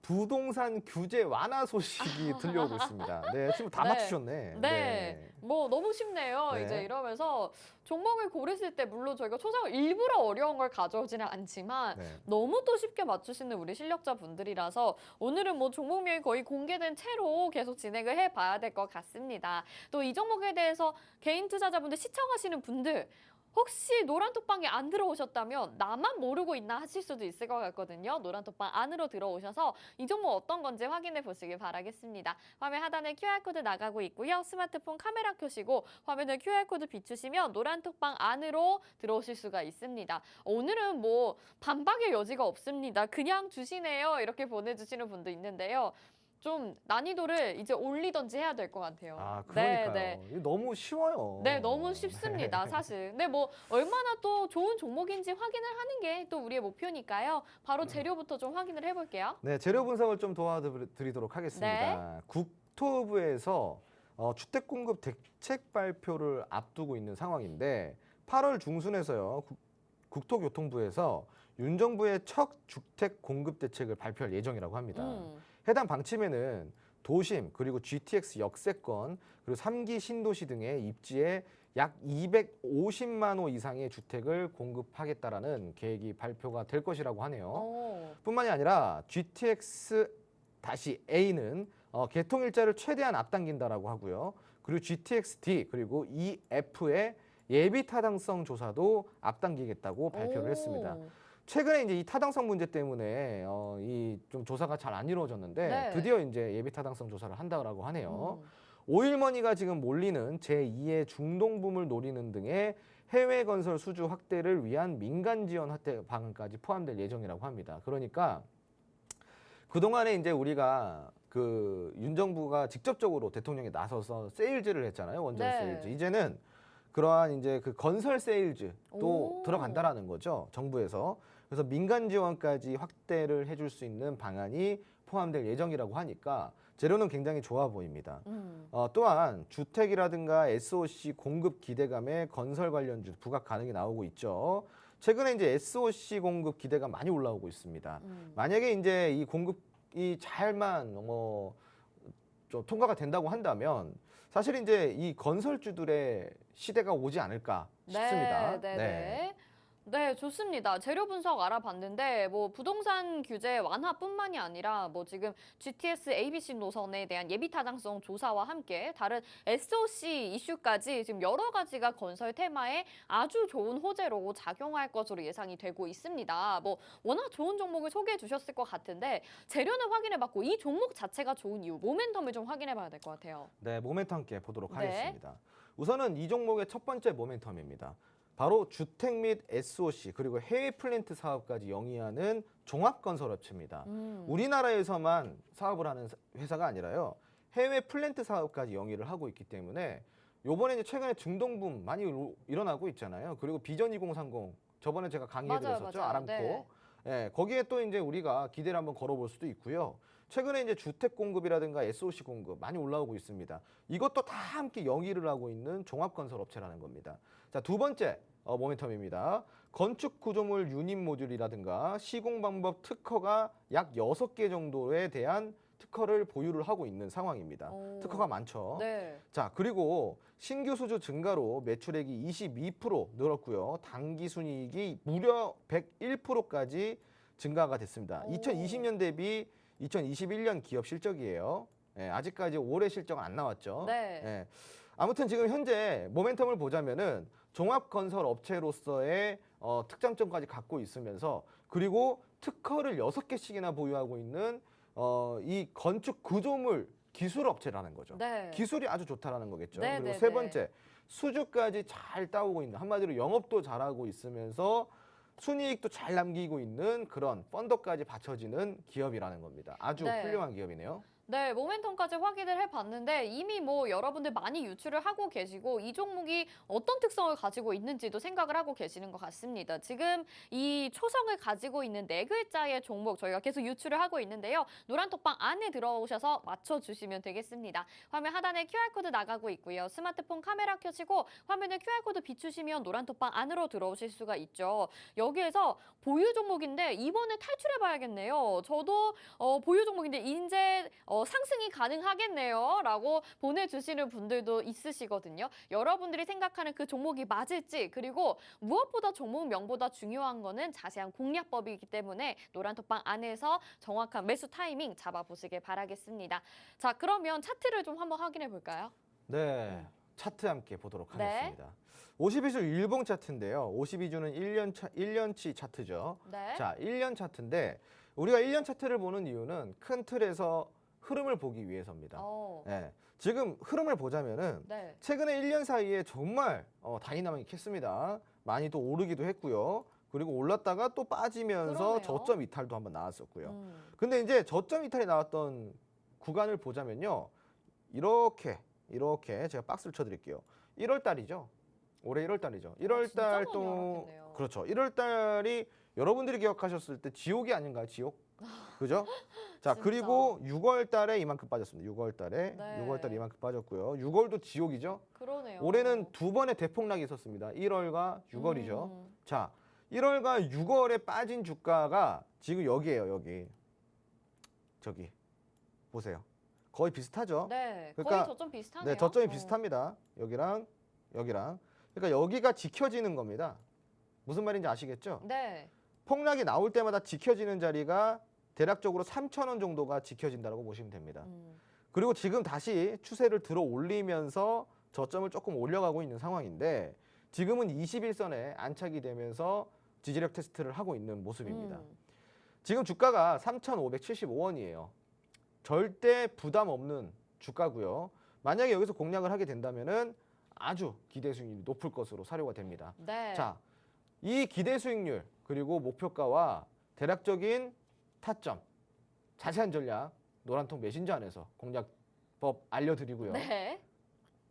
부동산 규제 완화 소식이 들려오고 있습니다. 네, 지금 다 네. 맞추셨네. 네. 뭐 너무 쉽네요. 네. 이제 이러면서 종목을 고르실 때 물론 저희가 초성을 일부러 어려운 걸 가져오지는 않지만 네. 너무 또 쉽게 맞추시는 우리 실력자분들이라서 오늘은 뭐 종목명이 거의 공개된 채로 계속 진행을 해봐야 될 것 같습니다. 또 이 종목에 대해서 개인 투자자분들 시청하시는 분들 혹시 노란톡방에 안 들어오셨다면 나만 모르고 있나 하실 수도 있을 것 같거든요. 노란톡방 안으로 들어오셔서 이 종목 어떤 건지 확인해 보시길 바라겠습니다. 화면 하단에 QR코드 나가고 있고요. 스마트폰 카메라 켜시고 화면에 QR코드 비추시면 노란톡방 안으로 들어오실 수가 있습니다. 오늘은 뭐 반박의 여지가 없습니다. 그냥 주시네요. 이렇게 보내주시는 분도 있는데요. 좀 난이도를 이제 올리던지 해야 될 것 같아요. 아, 그러니까요. 네. 이거 너무 쉬워요. 네, 너무 쉽습니다, 사실. 근데 뭐 얼마나 또 좋은 종목인지 확인을 하는 게 또 우리의 목표니까요. 바로 재료부터 좀 확인을 해볼게요. 네, 재료 분석을 좀 도와드리도록 하겠습니다. 국토부에서 주택 공급 대책 발표를 앞두고 있는 상황인데 8월 중순에서요. 국토교통부에서 윤 정부의 첫 주택 공급 대책을 발표할 예정이라고 합니다. 해당 방침에는 도심 그리고 GTX 역세권 그리고 3기 신도시 등의 입지에 약 250만 호 이상의 주택을 공급하겠다라는 계획이 발표가 될 것이라고 하네요. 뿐만이 아니라 GTX-A는 개통 일자를 최대한 앞당긴다라고 하고요. 그리고 GTX-D 그리고 EF의 예비 타당성 조사도 앞당기겠다고 발표를 했습니다. 최근에 이제 이 타당성 문제 때문에 이 좀 조사가 잘 안 이루어졌는데 네. 드디어 이제 예비 타당성 조사를 한다고 하네요. 오일머니가 지금 몰리는 제2의 중동붐을 노리는 등의 해외 건설 수주 확대를 위한 민간 지원 확대 방안까지 포함될 예정이라고 합니다. 그러니까 그동안에 이제 우리가 그 윤 정부가 직접적으로 대통령이 나서서 세일즈를 했잖아요. 원전 네. 세일즈. 이제는 그러한 이제 그 건설 세일즈도 오. 들어간다라는 거죠. 정부에서. 그래서 민간 지원까지 확대를 해줄 수 있는 방안이 포함될 예정이라고 하니까 재료는 굉장히 좋아 보입니다. 또한 주택이라든가 SOC 공급 기대감에 건설 관련주 부각 가능이 나오고 있죠. 최근에 이제 SOC 공급 기대감 많이 올라오고 있습니다. 만약에 이제 이 공급이 잘만 좀 통과가 된다고 한다면 사실 이제 이 건설주들의 시대가 오지 않을까 싶습니다. 네, 좋습니다. 재료 분석 알아봤는데 뭐 부동산 규제 완화뿐만이 아니라 뭐 지금 GTS ABC 노선에 대한 예비 타당성 조사와 함께 다른 SOC 이슈까지 지금 여러 가지가 건설 테마에 아주 좋은 호재로 작용할 것으로 예상이 되고 있습니다. 뭐 워낙 좋은 종목을 소개해 주셨을 것 같은데 재료는 확인해봤고 이 종목 자체가 좋은 이유, 모멘텀을 좀 확인해봐야 될 것 같아요. 네, 모멘텀 함께 보도록 네. 하겠습니다. 우선은 이 종목의 첫 번째 모멘텀입니다. 바로 주택 및 SOC 그리고 해외 플랜트 사업까지 영위하는 종합건설업체입니다. 우리나라에서만 사업을 하는 회사가 아니라요. 해외 플랜트 사업까지 영위를 하고 있기 때문에 요번에 이제 최근에 중동붐 많이 일어나고 있잖아요. 그리고 비전 2030 저번에 제가 강의해드렸었죠. 맞아요. 아람코. 네. 예, 거기에 또 이제 우리가 기대를 한번 걸어볼 수도 있고요. 최근에 이제 주택 공급이라든가 SOC 공급 많이 올라오고 있습니다. 이것도 다 함께 영위를 하고 있는 종합건설 업체라는 겁니다. 자, 두 번째 모멘텀입니다. 건축 구조물 유닛 모듈이라든가 시공 방법 특허가 약 6개 정도에 대한 특허를 보유를 하고 있는 상황입니다. 오. 특허가 많죠. 네. 자, 그리고 신규 수주 증가로 매출액이 22% 늘었고요. 당기 순이익이 무려 101%까지 증가가 됐습니다. 오. 2020년 대비 2021년 기업 실적이에요. 예, 아직까지 올해 실적은 안 나왔죠. 네. 예. 아무튼 지금 현재 모멘텀을 보자면은 종합건설 업체로서의 특장점까지 갖고 있으면서 그리고 특허를 6개씩이나 보유하고 있는 이 건축 구조물 기술 업체라는 거죠. 네. 기술이 아주 좋다라는 거겠죠. 네, 그리고 네, 세 네. 번째, 수주까지 잘 따오고 있는, 한마디로 영업도 잘하고 있으면서 순이익도 잘 남기고 있는 그런 펀더까지 받쳐지는 기업이라는 겁니다. 아주 네. 훌륭한 기업이네요. 네, 모멘텀까지 확인을 해봤는데 이미 뭐 여러분들 많이 유출을 하고 계시고 이 종목이 어떤 특성을 가지고 있는지도 생각을 하고 계시는 것 같습니다. 지금 이 초성을 가지고 있는 4글자의 종목 저희가 계속 유출을 하고 있는데요. 노란톡방 안에 들어오셔서 맞춰주시면 되겠습니다. 화면 하단에 QR코드 나가고 있고요. 스마트폰 카메라 켜시고 화면에 QR코드 비추시면 노란톡방 안으로 들어오실 수가 있죠. 여기에서 보유 종목인데 이번에 탈출해봐야겠네요. 저도 보유 종목인데 이제 상승이 가능하겠네요 라고 보내주시는 분들도 있으시거든요. 여러분들이 생각하는 그 종목이 맞을지 그리고 무엇보다 종목명보다 중요한 거는 자세한 공략법이기 때문에 노란톡방 안에서 정확한 매수 타이밍 잡아보시길 바라겠습니다. 자, 그러면 차트를 좀 한번 확인해 볼까요? 네, 차트 함께 보도록 네. 하겠습니다. 52주 일봉 차트인데요. 52주는 1년치 차트죠. 네. 자, 1년 차트인데 우리가 1년 차트를 보는 이유는 큰 틀에서 흐름을 보기 위해서입니다. 예, 지금 흐름을 보자면은 네. 최근에 1년 사이에 정말 다이나믹했습니다. 많이 또 오르기도 했고요. 그리고 올랐다가 또 빠지면서 그러네요. 저점 이탈도 한번 나왔었고요. 음. 근데 이제 저점 이탈이 나왔던 구간을 보자면요. 이렇게 제가 박스를 쳐드릴게요. 1월 달이죠. 올해 1월 달이죠. 1월 진짜 달 많이 또 올랐겠네요. 그렇죠. 1월 달이 여러분들이 기억하셨을 때 지옥이 아닌가요? 지옥? 그죠? 자, 진짜. 그리고 6월 달에 이만큼 빠졌습니다. 6월 달에. 네. 6월 달에 이만큼 빠졌고요. 6월도 지옥이죠. 그러네요. 올해는 2번의 대폭락이 있었습니다. 1월과 6월이죠. 음. 자, 1월과 6월에 빠진 주가가 지금 여기예요, 여기. 저기. 보세요. 거의 비슷하죠? 네, 그러니까- 거의 저점 비슷하네요. 네, 저점이 비슷합니다. 여기랑 여기랑. 그러니까 여기가 지켜지는 겁니다. 무슨 말인지 아시겠죠? 네. 폭락이 나올 때마다 지켜지는 자리가 대략적으로 3,000원 정도가 지켜진다고 보시면 됩니다. 그리고 지금 다시 추세를 들어 올리면서 저점을 조금 올려가고 있는 상황인데 지금은 21선에 안착이 되면서 지지력 테스트를 하고 있는 모습입니다. 지금 주가가 3,575원이에요. 절대 부담 없는 주가고요. 만약에 여기서 공략을 하게 된다면은 아주 기대 수익률이 높을 것으로 사료가 됩니다. 네. 자, 이 기대 수익률 그리고 목표가와 대략적인 타점, 자세한 전략 노란통 메신저 안에서 공략법 알려드리고요. 네.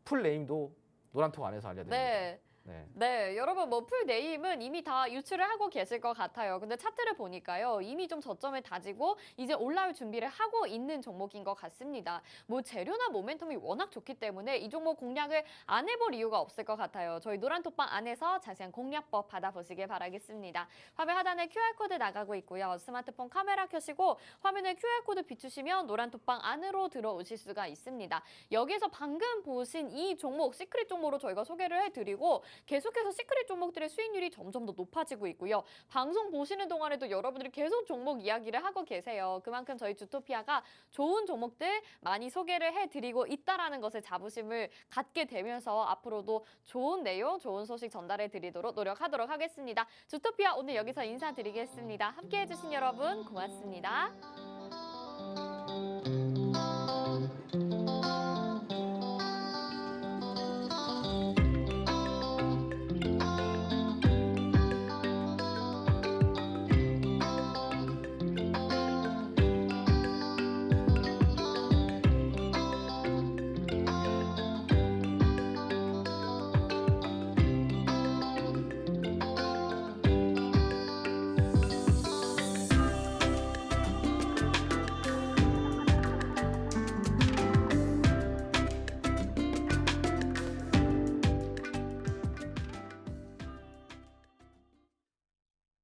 풀 네임도 노란통 안에서 알려드립니다. 네. 네. 네, 여러분 뭐 풀 네임은 이미 다 유출을 하고 계실 것 같아요. 근데 차트를 보니까요. 이미 좀 저점을 다지고 이제 올라올 준비를 하고 있는 종목인 것 같습니다. 뭐 재료나 모멘텀이 워낙 좋기 때문에 이 종목 공략을 안 해볼 이유가 없을 것 같아요. 저희 노란톡방 안에서 자세한 공략법 받아보시길 바라겠습니다. 화면 하단에 QR코드 나가고 있고요. 스마트폰 카메라 켜시고 화면에 QR코드 비추시면 노란톡방 안으로 들어오실 수가 있습니다. 여기에서 방금 보신 이 종목, 시크릿 종목으로 저희가 소개를 해드리고 계속해서 시크릿 종목들의 수익률이 점점 더 높아지고 있고요. 방송 보시는 동안에도 여러분들이 계속 종목 이야기를 하고 계세요. 그만큼 저희 주토피아가 좋은 종목들 많이 소개를 해드리고 있다라는 것을 자부심을 갖게 되면서 앞으로도 좋은 내용, 좋은 소식 전달해 드리도록 노력하도록 하겠습니다. 주토피아 오늘 여기서 인사드리겠습니다. 함께해 주신 여러분 고맙습니다.